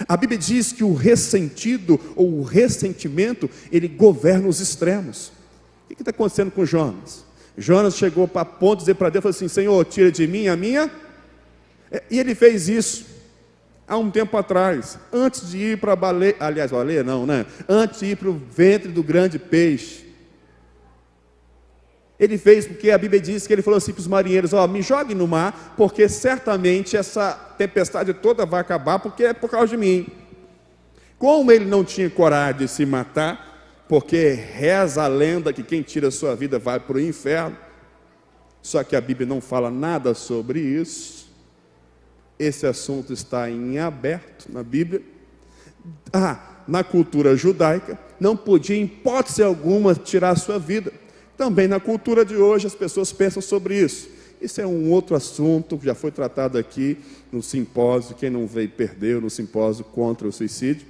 S1: A Bíblia diz que o ressentido ou o ressentimento, ele governa os extremos. O que está acontecendo com Jonas? Jonas chegou para ponto de dizer para Deus, falou assim: Senhor, tira de mim a minha. E ele fez isso há um tempo atrás, antes de ir para a baleia, aliás, baleia não, né? Antes de ir para o ventre do grande peixe. Ele fez porque a Bíblia diz que ele falou assim para os marinheiros: ó, me jogue no mar, porque certamente essa tempestade toda vai acabar, porque é por causa de mim. Como ele não tinha coragem de se matar, porque reza a lenda que quem tira a sua vida vai para o inferno, só que a Bíblia não fala nada sobre isso. Esse assunto está em aberto na Bíblia. Na cultura judaica, não podia em hipótese alguma tirar a sua vida. Também na cultura de hoje as pessoas pensam sobre isso. Isso é um outro assunto que já foi tratado aqui no simpósio. Quem não veio perdeu no simpósio contra o suicídio.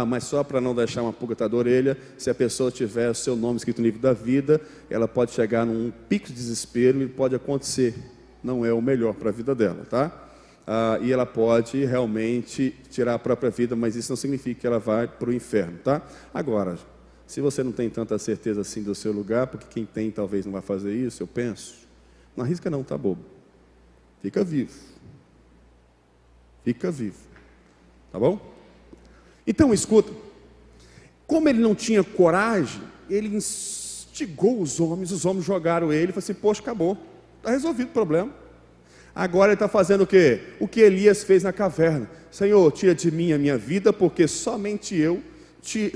S1: Mas só para não deixar uma pulga atrás da orelha, se a pessoa tiver o seu nome escrito no livro da vida, ela pode chegar num pico de desespero e pode acontecer. Não é o melhor para a vida dela, tá? E ela pode realmente tirar a própria vida, mas isso não significa que ela vai para o inferno, tá? Agora, se você não tem tanta certeza assim do seu lugar, porque quem tem talvez não vai fazer isso, eu penso, não arrisca não, tá bobo? Fica vivo. Fica vivo. Tá bom? Então, escuta, como ele não tinha coragem, ele instigou os homens jogaram ele e falou assim: poxa, acabou, está resolvido o problema. Agora ele está fazendo o quê? O que Elias fez na caverna: Senhor, tira de mim a minha vida, porque somente eu te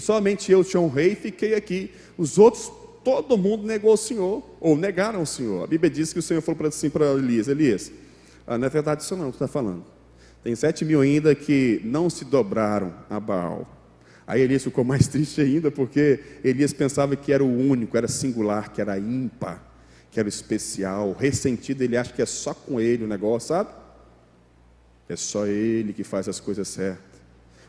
S1: honrei e fiquei aqui. Os outros, todo mundo negou o Senhor, ou negaram o Senhor. A Bíblia diz que o Senhor falou assim para Elias: Elias, não é verdade isso não que você está falando. Tem 7.000 ainda que não se dobraram a Baal. Aí Elias ficou mais triste ainda, porque Elias pensava que era o único, era singular, que era ímpar, que era especial. O ressentido, ele acha que é só com ele o negócio, sabe? É só ele que faz as coisas certas.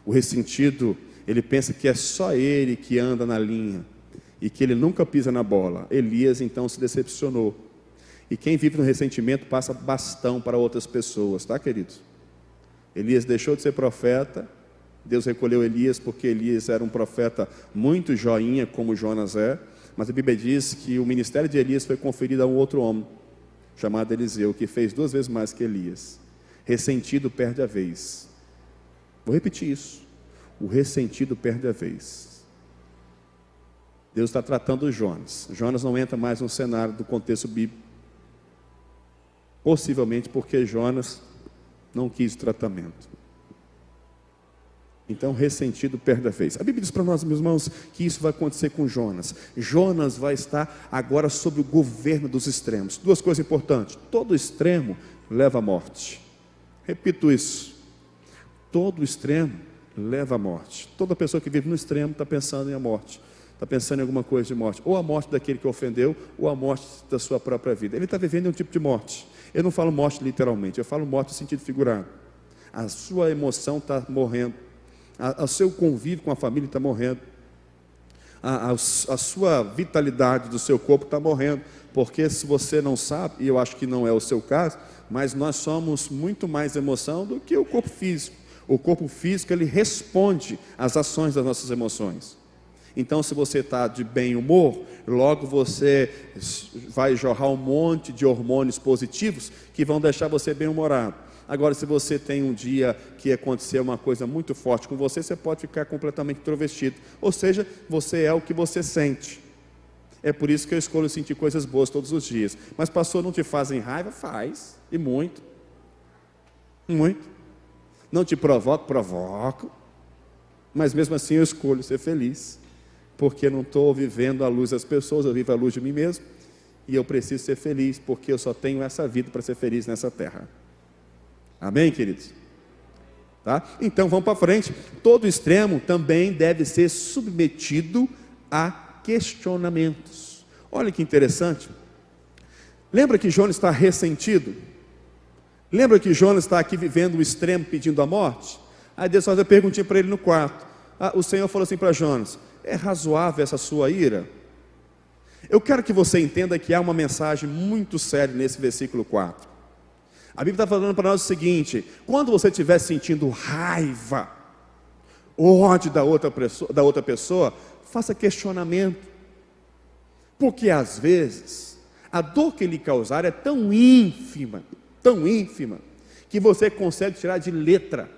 S1: O ressentido, ele pensa que é só ele que anda na linha e que ele nunca pisa na bola. Elias então se decepcionou. E quem vive no ressentimento passa bastão para outras pessoas, tá, queridos? Elias deixou de ser profeta. Deus recolheu Elias porque Elias era um profeta muito joinha, como Jonas é. Mas a Bíblia diz que o ministério de Elias foi conferido a um outro homem, chamado Eliseu, que fez 2 vezes mais que Elias. Ressentido perde a vez. Vou repetir isso. O ressentido perde a vez. Deus está tratando Jonas. Jonas não entra mais no cenário do contexto bíblico. Possivelmente porque Jonas não quis tratamento. Então, ressentido perde a vez. A Bíblia diz para nós, meus irmãos, que isso vai acontecer com Jonas. Jonas vai estar agora sob o governo dos extremos. 2 coisas importantes. Todo extremo leva à morte. Repito isso. Todo extremo leva à morte. Toda pessoa que vive no extremo está pensando em a morte. Está pensando em alguma coisa de morte. Ou a morte daquele que ofendeu, ou a morte da sua própria vida. Ele está vivendo um tipo de morte. Eu não falo morte literalmente, eu falo morte no sentido figurado. A sua emoção está morrendo. O seu convívio com a família está morrendo. A sua vitalidade do seu corpo está morrendo. Porque se você não sabe, e eu acho que não é o seu caso, mas nós somos muito mais emoção do que o corpo físico. O corpo físico, ele responde às ações das nossas emoções. Então, se você está de bem humor, logo você vai jorrar um monte de hormônios positivos que vão deixar você bem humorado. Agora, se você tem um dia que aconteceu uma coisa muito forte com você, você pode ficar completamente introvertido. Ou seja, você é o que você sente. É por isso que eu escolho sentir coisas boas todos os dias. Mas pastor, não te fazem raiva? Faz, e muito. Muito. Não te provoco? Provoco. Mas mesmo assim eu escolho ser feliz. Porque eu não estou vivendo a luz das pessoas, eu vivo a luz de mim mesmo. E eu preciso ser feliz, porque eu só tenho essa vida para ser feliz nessa terra. Amém, queridos? Tá? Então vamos para frente. Todo extremo também deve ser submetido a questionamentos. Olha que interessante. Lembra que Jonas está ressentido? Lembra que Jonas está aqui vivendo o extremo, pedindo a morte? Aí Deus faz a perguntinha para ele no quarto. O Senhor falou assim para Jonas: é razoável essa sua ira? Eu quero que você entenda que há uma mensagem muito séria nesse versículo 4. A Bíblia está falando para nós o seguinte: quando você estiver sentindo raiva, ódio da outra pessoa, faça questionamento. Porque às vezes, a dor que lhe causar é tão ínfima, que você consegue tirar de letra.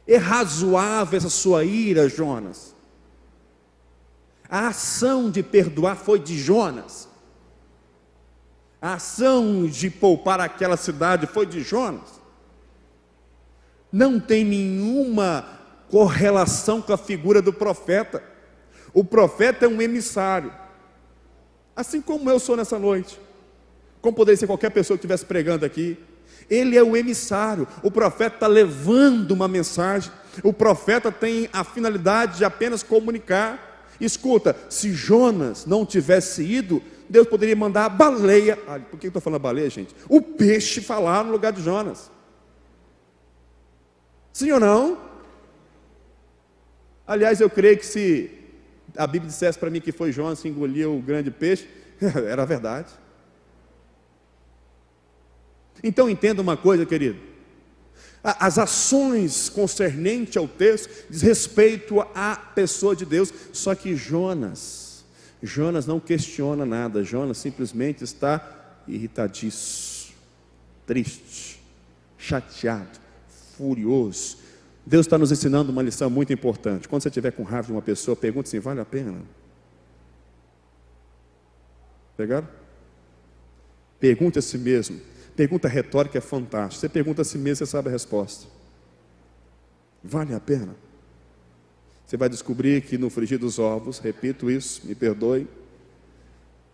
S1: É razoável essa sua ira, Jonas? A ação de perdoar foi de Jonas. A ação de poupar aquela cidade foi de Jonas. Não tem nenhuma correlação com a figura do profeta. O profeta é um emissário. Assim como eu sou nessa noite. Como poderia ser qualquer pessoa que estivesse pregando aqui. Ele é o emissário. O profeta está levando uma mensagem. O profeta tem a finalidade de apenas comunicar. Escuta, se Jonas não tivesse ido, Deus poderia mandar a baleia. Por que eu estou falando a baleia, gente? O peixe falar no lugar de Jonas. Sim ou não? Aliás, eu creio que se a Bíblia dissesse para mim que foi Jonas que engoliu o grande peixe, era verdade. Então entenda uma coisa, querido. As ações concernentes ao texto diz respeito à pessoa de Deus. Só que Jonas não questiona nada. Jonas simplesmente está irritadiço, triste, chateado, furioso. Deus está nos ensinando uma lição muito importante. Quando você estiver com raiva de uma pessoa, pergunte se vale a pena. Pegaram? Pergunte a si mesmo. Pergunta retórica é fantástica. Você pergunta a si mesmo, você sabe a resposta. Vale a pena? Você vai descobrir que no frigir dos ovos, repito isso, me perdoe,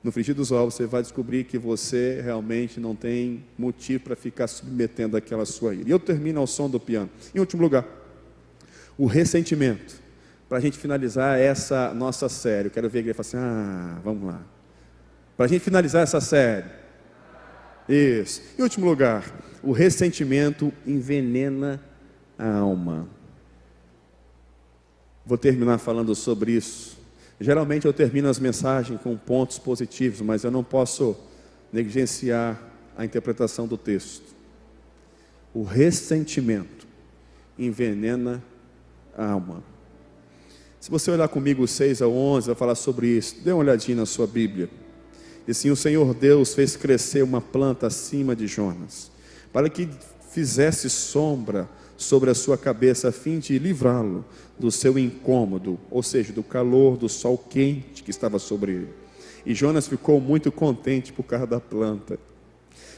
S1: no frigir dos ovos, você vai descobrir que você realmente não tem motivo para ficar submetendo aquela sua ira. E eu termino ao som do piano. Em último lugar, o ressentimento. Para a gente finalizar essa nossa série, eu quero ver a igreja falar assim, vamos lá. Para a gente finalizar essa série. Isso. Em último lugar, o ressentimento envenena a alma. Vou terminar falando sobre isso. Geralmente eu termino as mensagens com pontos positivos, mas eu não posso negligenciar a interpretação do texto. O ressentimento envenena a alma. Se você olhar comigo 6 a 11, vai falar sobre isso. Dê uma olhadinha na sua Bíblia. E assim, o Senhor Deus fez crescer uma planta acima de Jonas, para que fizesse sombra sobre a sua cabeça, a fim de livrá-lo do seu incômodo, ou seja, do calor do sol quente que estava sobre ele. E Jonas ficou muito contente por causa da planta.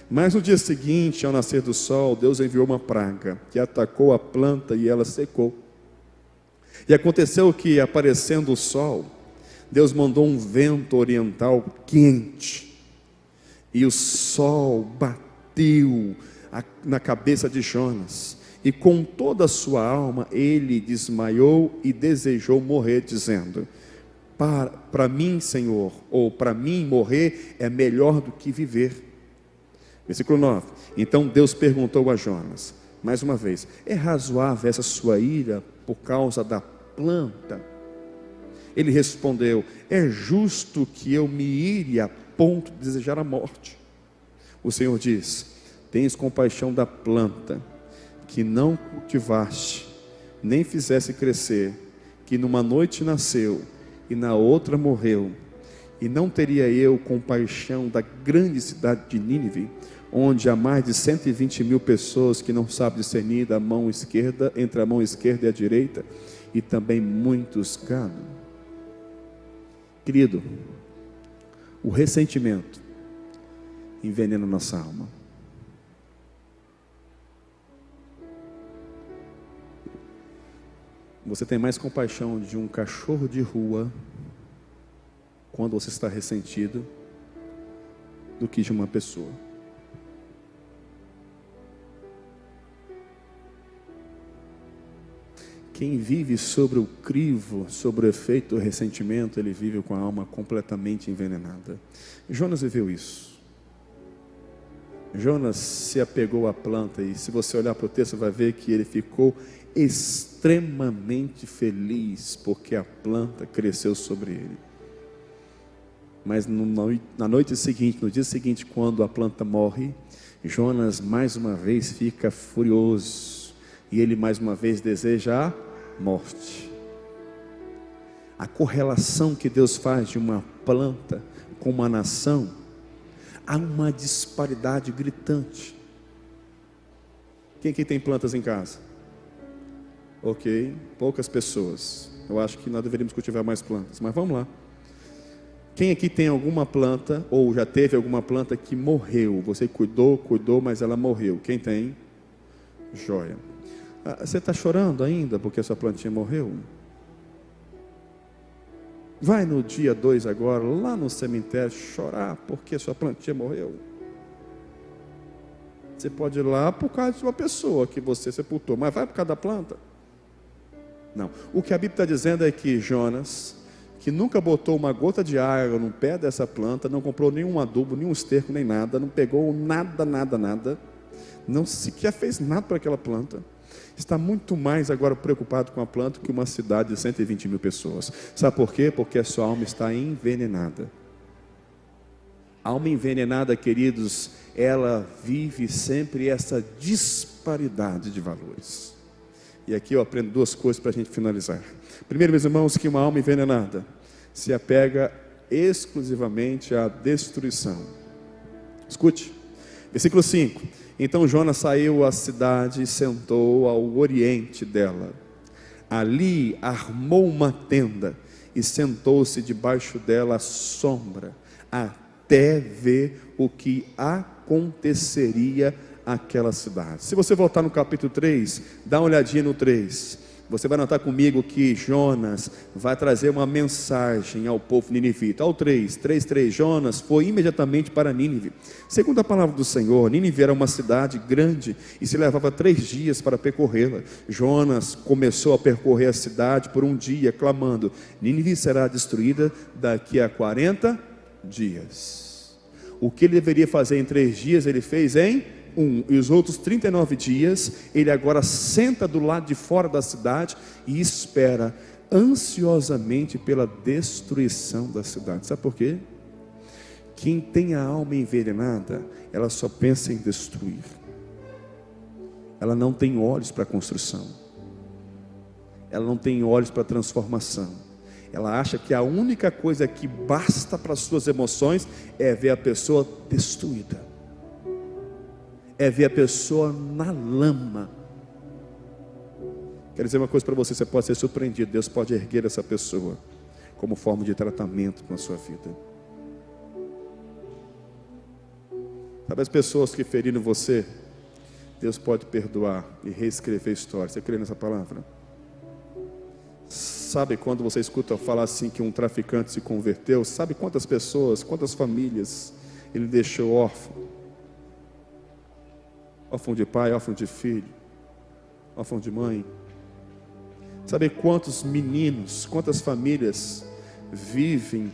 S1: Mas no dia seguinte, ao nascer do sol, Deus enviou uma praga que atacou a planta e ela secou. E aconteceu que, aparecendo o sol, Deus mandou um vento oriental quente, e o sol bateu na cabeça de Jonas, e com toda a sua alma ele desmaiou e desejou morrer, dizendo: para mim, Senhor, ou para mim morrer é melhor do que viver. Versículo 9. Então Deus perguntou a Jonas, mais uma vez: é razoável essa sua ira por causa da planta? Ele respondeu: é justo que eu me ire a ponto de desejar a morte. O Senhor diz: tens compaixão da planta que não cultivaste, nem fizesse crescer, que numa noite nasceu e na outra morreu. E não teria eu compaixão da grande cidade de Nínive, onde há mais de 120.000 pessoas que não sabem discernir da mão esquerda, entre a mão esquerda e a direita, e também muitos gado. Querido, o ressentimento envenena nossa alma. Você tem mais compaixão de um cachorro de rua quando você está ressentido do que de uma pessoa. Quem vive sobre o crivo, sobre o efeito do ressentimento, ele vive com a alma completamente envenenada. Jonas viveu isso. Jonas se apegou à planta, e se você olhar para o texto, vai ver que ele ficou extremamente feliz, porque a planta cresceu sobre ele. Mas na noite seguinte, no dia seguinte, quando a planta morre, Jonas mais uma vez fica furioso, e ele mais uma vez deseja a morte. A correlação que Deus faz de uma planta com uma nação, há uma disparidade gritante. Quem aqui tem plantas em casa? Ok, poucas pessoas. Eu acho que nós deveríamos cultivar mais plantas, mas vamos lá. Quem aqui tem alguma planta, ou já teve alguma planta que morreu? Você cuidou, mas ela morreu. Quem tem? Joia. Você está chorando ainda porque a sua plantinha morreu? Vai no dia 2 agora, lá no cemitério, chorar porque a sua plantinha morreu. Você pode ir lá por causa de uma pessoa que você sepultou, mas vai por causa da planta? Não. O que a Bíblia está dizendo é que Jonas, que nunca botou uma gota de água no pé dessa planta, não comprou nenhum adubo, nenhum esterco, nem nada, não pegou nada, não sequer fez nada para aquela planta, está muito mais agora preocupado com a planta que uma cidade de 120.000 pessoas. Sabe por quê? Porque a sua alma está envenenada. A alma envenenada, queridos, ela vive sempre essa disparidade de valores. E aqui eu aprendo duas coisas para a gente finalizar. Primeiro, meus irmãos, que uma alma envenenada se apega exclusivamente à destruição. Escute, versículo 5. Então Jonas saiu à cidade e sentou ao oriente dela. Ali armou uma tenda e sentou-se debaixo dela à sombra, até ver o que aconteceria àquela cidade. Se você voltar no capítulo 3, dá uma olhadinha no 3. Você vai notar comigo que Jonas vai trazer uma mensagem ao povo ninivita. Ao 3:3, Jonas foi imediatamente para Nínive. Segundo a palavra do Senhor, Nínive era uma cidade grande e se levava 3 dias para percorrê-la. Jonas começou a percorrer a cidade por um dia, clamando: Nínive será destruída daqui a 40 dias. O que ele deveria fazer em 3 dias, ele fez em 1. E os outros 39 dias, ele agora senta do lado de fora da cidade e espera ansiosamente pela destruição da cidade. Sabe por quê? Quem tem a alma envenenada, ela só pensa em destruir. Ela não tem olhos para a construção. Ela não tem olhos para a transformação. Ela acha que a única coisa que basta para as suas emoções é ver a pessoa destruída. É ver a pessoa na lama. Quero dizer uma coisa para você: você pode ser surpreendido. Deus pode erguer essa pessoa como forma de tratamento na sua vida. Sabe as pessoas que feriram você? Deus pode perdoar e reescrever a história. Você crê nessa palavra? Sabe quando você escuta falar assim que um traficante se converteu? Sabe quantas pessoas, quantas famílias ele deixou órfão? Órfão de pai, órfão de filho, órfão de mãe. Sabe quantos meninos, quantas famílias vivem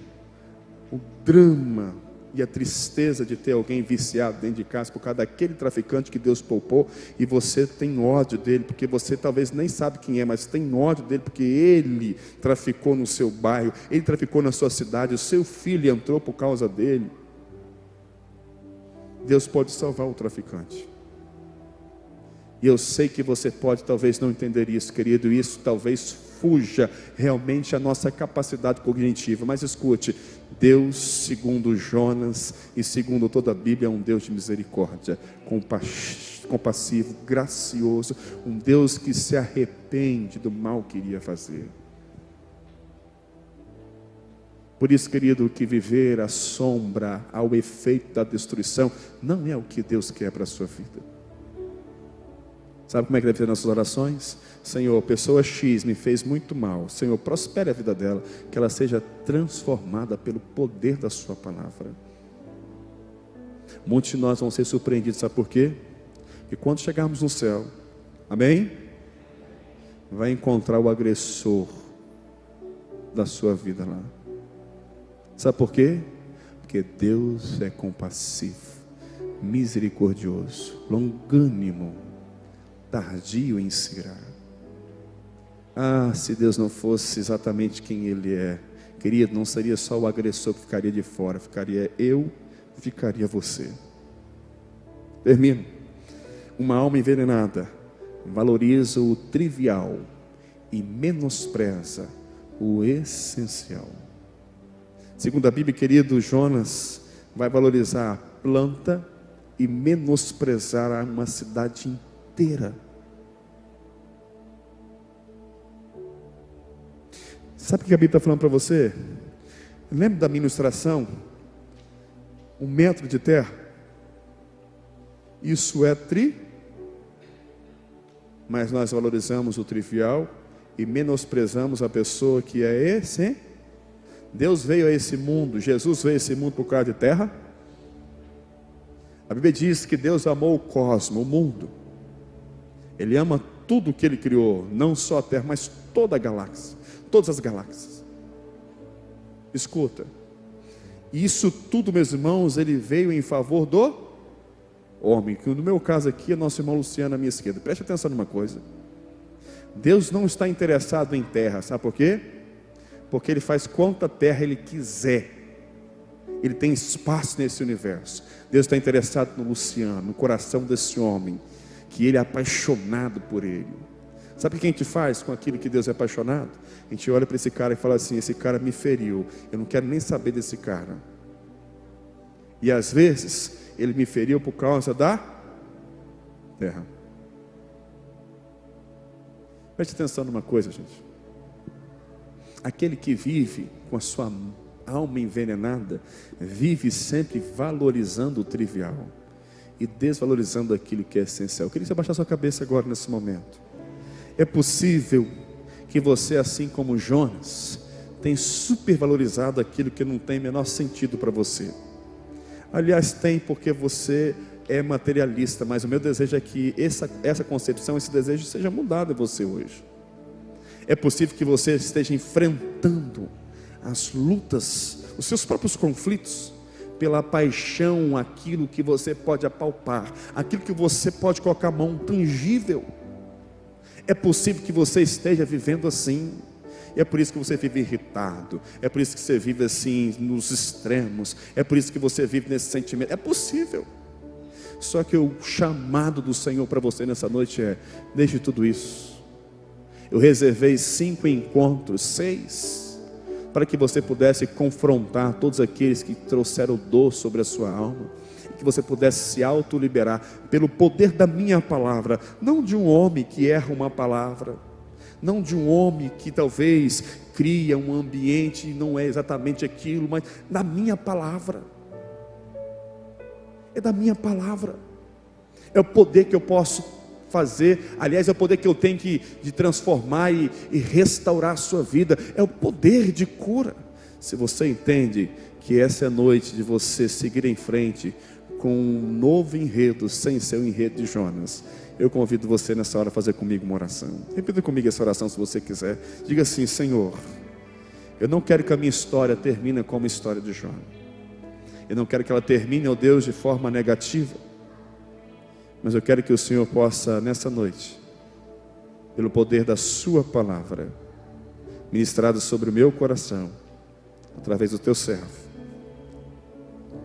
S1: o drama e a tristeza de ter alguém viciado dentro de casa por causa daquele traficante que Deus poupou, e você tem ódio dele, porque você talvez nem sabe quem é, mas tem ódio dele porque ele traficou no seu bairro, ele traficou na sua cidade, o seu filho entrou por causa dele. Deus pode salvar o traficante. E eu sei que você pode talvez não entender isso, querido, e isso talvez fuja realmente a nossa capacidade cognitiva. Mas escute, Deus, segundo Jonas e segundo toda a Bíblia, é um Deus de misericórdia, compassivo, gracioso, um Deus que se arrepende do mal que iria fazer. Por isso, querido, que viver à sombra, ao efeito da destruição, não é o que Deus quer para a sua vida. Sabe como é que deve ser nossas orações? Senhor, pessoa X me fez muito mal. Senhor, prospere a vida dela, que ela seja transformada pelo poder da sua palavra. Muitos de nós vão ser surpreendidos, sabe por quê? Porque quando chegarmos no céu, amém? Vai encontrar o agressor da sua vida lá. Sabe por quê? Porque Deus é compassivo, misericordioso, longânimo, tardio em se irar. Ah, se Deus não fosse exatamente quem Ele é, querido, não seria só o agressor que ficaria de fora, ficaria eu, ficaria você. Termino. Uma alma envenenada valoriza o trivial e menospreza o essencial. Segundo a Bíblia, querido, Jonas vai valorizar a planta e menosprezar uma cidade inteira. Sabe o que a Bíblia está falando para você? Lembra da minha ilustração? 1 metro de terra. Isso é mas nós valorizamos o trivial e menosprezamos a pessoa que é esse. Deus veio a esse mundo, Jesus veio a esse mundo por causa de terra. A Bíblia diz que Deus amou o cosmo, o mundo. Ele ama tudo que Ele criou, não só a terra, mas toda a galáxia, todas as galáxias. Escuta, isso tudo, meus irmãos, Ele veio em favor do homem, que no meu caso aqui é nosso irmão Luciano à minha esquerda. Preste atenção numa coisa: Deus não está interessado em terra, sabe por quê? Porque Ele faz quanta terra Ele quiser. Ele tem espaço nesse universo. Deus está interessado no Luciano, no coração desse homem, que ele é apaixonado por ele. Sabe o que a gente faz com aquilo que Deus é apaixonado? A gente olha para esse cara e fala assim: esse cara me feriu, eu não quero nem saber desse cara. E às vezes ele me feriu por causa da terra. Preste atenção numa coisa, gente. Aquele que vive com a sua alma envenenada, vive sempre valorizando o trivial e desvalorizando aquilo que é essencial. Eu queria que você abaixasse sua cabeça agora nesse momento. É possível que você, assim como Jonas, tem supervalorizado aquilo que não tem menor sentido para você. Aliás, tem, porque você é materialista, mas o meu desejo é que essa concepção, esse desejo seja mudado em você hoje. É possível que você esteja enfrentando as lutas, os seus próprios conflitos, pela paixão, aquilo que você pode apalpar, aquilo que você pode colocar a mão, tangível. É possível que você esteja vivendo assim, e é por isso que você vive irritado, é por isso que você vive assim nos extremos, é por isso que você vive nesse sentimento. É possível. Só que o chamado do Senhor para você nessa noite é: deixe tudo isso. Eu reservei 5 encontros, 6, para que você pudesse confrontar todos aqueles que trouxeram dor sobre a sua alma, e que você pudesse se autoliberar pelo poder da minha palavra, não de um homem que erra uma palavra, não de um homem que talvez cria um ambiente e não é exatamente aquilo, mas da minha palavra. É da minha palavra. É o poder que eu posso fazer, aliás, é o poder que eu tenho de transformar e restaurar a sua vida. É o poder de cura. Se você entende que essa é a noite de você seguir em frente com um novo enredo, sem ser o enredo de Jonas, eu convido você nessa hora a fazer comigo uma oração. Repita comigo essa oração se você quiser. Diga assim: Senhor, eu não quero que a minha história termine como a história de Jonas. Eu não quero que ela termine, ó Deus, de forma negativa. Mas eu quero que o Senhor possa, nessa noite, pelo poder da sua palavra, ministrada sobre o meu coração, através do teu servo,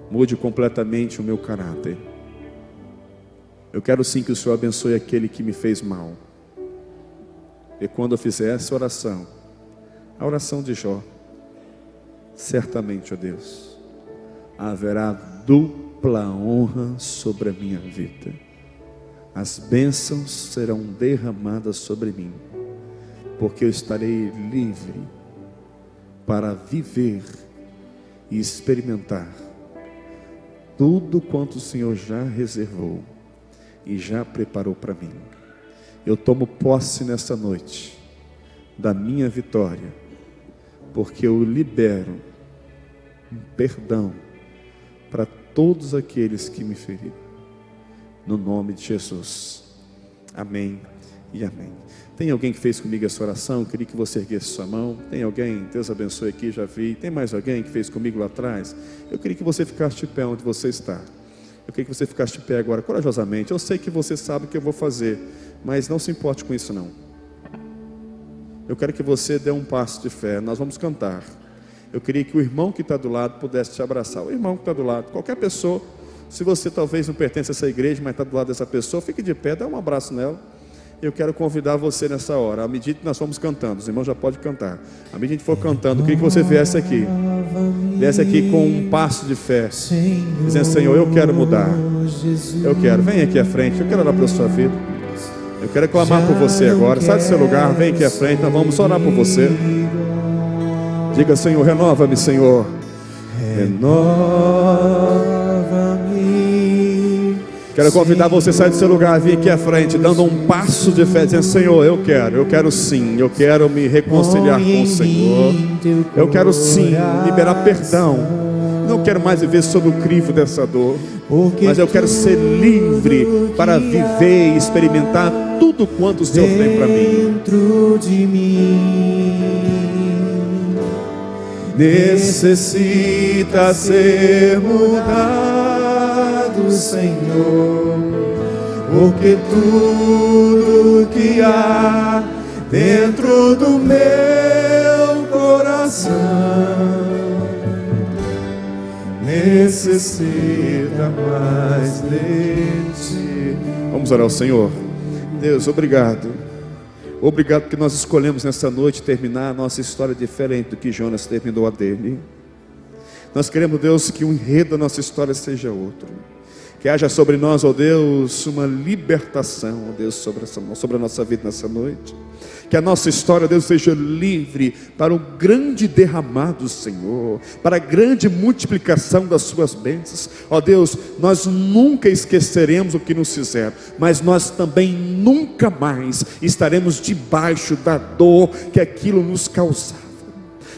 S1: mude completamente o meu caráter. Eu quero sim que o Senhor abençoe aquele que me fez mal. E quando eu fizer essa oração, a oração de Jó, certamente, ó Deus, haverá dupla honra sobre a minha vida. As bênçãos serão derramadas sobre mim, porque eu estarei livre para viver e experimentar tudo quanto o Senhor já reservou e já preparou para mim. Eu tomo posse nessa noite da minha vitória, porque eu libero um perdão para todos aqueles que me feriram, no nome de Jesus. Amém e amém. Tem alguém que fez comigo essa oração? Eu queria que você erguesse sua mão. Tem alguém? Deus abençoe aqui, já vi. Tem mais alguém que fez comigo lá atrás? Eu queria que você ficasse de pé onde você está. Eu queria que você ficasse de pé agora, corajosamente. Eu sei que você sabe o que eu vou fazer, mas não se importe com isso não. Eu quero que você dê um passo de fé. Nós vamos cantar. Eu queria que o irmão que está do lado pudesse te abraçar. O irmão que está do lado, qualquer pessoa. Se você talvez não pertence a essa igreja, mas está do lado dessa pessoa, fique de pé, dá um abraço nela. Eu quero convidar você nessa hora, à medida que nós vamos cantando. Os irmãos já podem cantar. À medida que a gente for cantando, eu queria que você viesse aqui. Viesse aqui com um passo de fé, dizendo: Senhor, eu quero mudar. Eu quero, vem aqui à frente, eu quero orar pela sua vida. Eu quero clamar por você agora. Sai do seu lugar, vem aqui à frente, nós vamos orar por você. Diga: Senhor, renova-me, Senhor. Renova-me. Quero convidar você a sair do seu lugar, vir aqui à frente, dando um passo de fé, dizendo: Senhor, eu quero sim, eu quero me reconciliar com o Senhor. Eu quero sim liberar perdão. Não quero mais viver sob o crivo dessa dor, mas eu quero ser livre para viver e experimentar tudo quanto o Senhor tem para mim. Dentro de mim necessita ser mudado, Senhor, porque tudo que há dentro do meu coração necessita mais de ti. Vamos orar ao Senhor. Deus, obrigado. Obrigado porque nós escolhemos nessa noite terminar a nossa história diferente do que Jonas terminou a dele. Nós queremos, Deus, que o enredo da nossa história seja outro. Que haja sobre nós, ó Deus, uma libertação, ó Deus, sobre a nossa vida nessa noite. Que a nossa história, ó Deus, seja livre para o grande derramado do Senhor, para a grande multiplicação das suas bênçãos. Ó Deus, nós nunca esqueceremos o que nos fizeram, mas nós também nunca mais estaremos debaixo da dor que aquilo nos causava.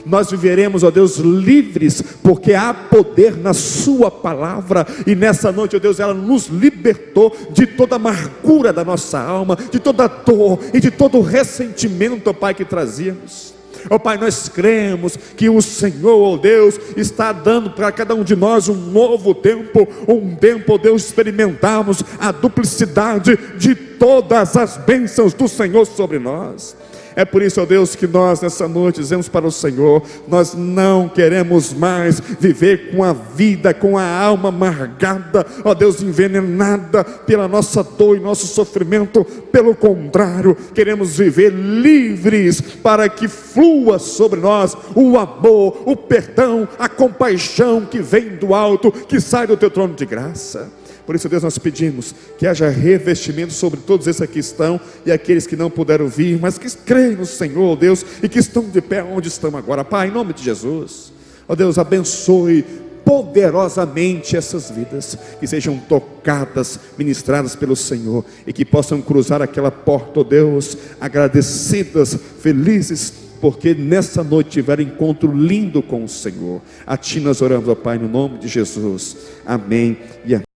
S1: Nós viveremos, ó Deus, livres, porque há poder na sua palavra, e nessa noite, ó Deus, ela nos libertou de toda a amargura da nossa alma, de toda a dor e de todo o ressentimento, ó Pai, que trazíamos. Ó Pai, nós cremos que o Senhor, ó Deus, está dando para cada um de nós um novo tempo, ó Deus, experimentarmos a duplicidade de todas as bênçãos do Senhor sobre nós. É por isso, ó Deus, que nós nessa noite dizemos para o Senhor: nós não queremos mais viver com a vida, com a alma amargada, ó Deus, envenenada pela nossa dor e nosso sofrimento. Pelo contrário, queremos viver livres, para que flua sobre nós o amor, o perdão, a compaixão que vem do alto, que sai do teu trono de graça. Por isso, Deus, nós pedimos que haja revestimento sobre todos esses que estão e aqueles que não puderam vir, mas que creem no Senhor, Deus, e que estão de pé onde estão agora. Pai, em nome de Jesus, ó Deus, abençoe poderosamente essas vidas, que sejam tocadas, ministradas pelo Senhor, e que possam cruzar aquela porta, ó Deus, agradecidas, felizes, porque nessa noite tiveram encontro lindo com o Senhor. A Ti nós oramos, ó Pai, no nome de Jesus. Amém e amém.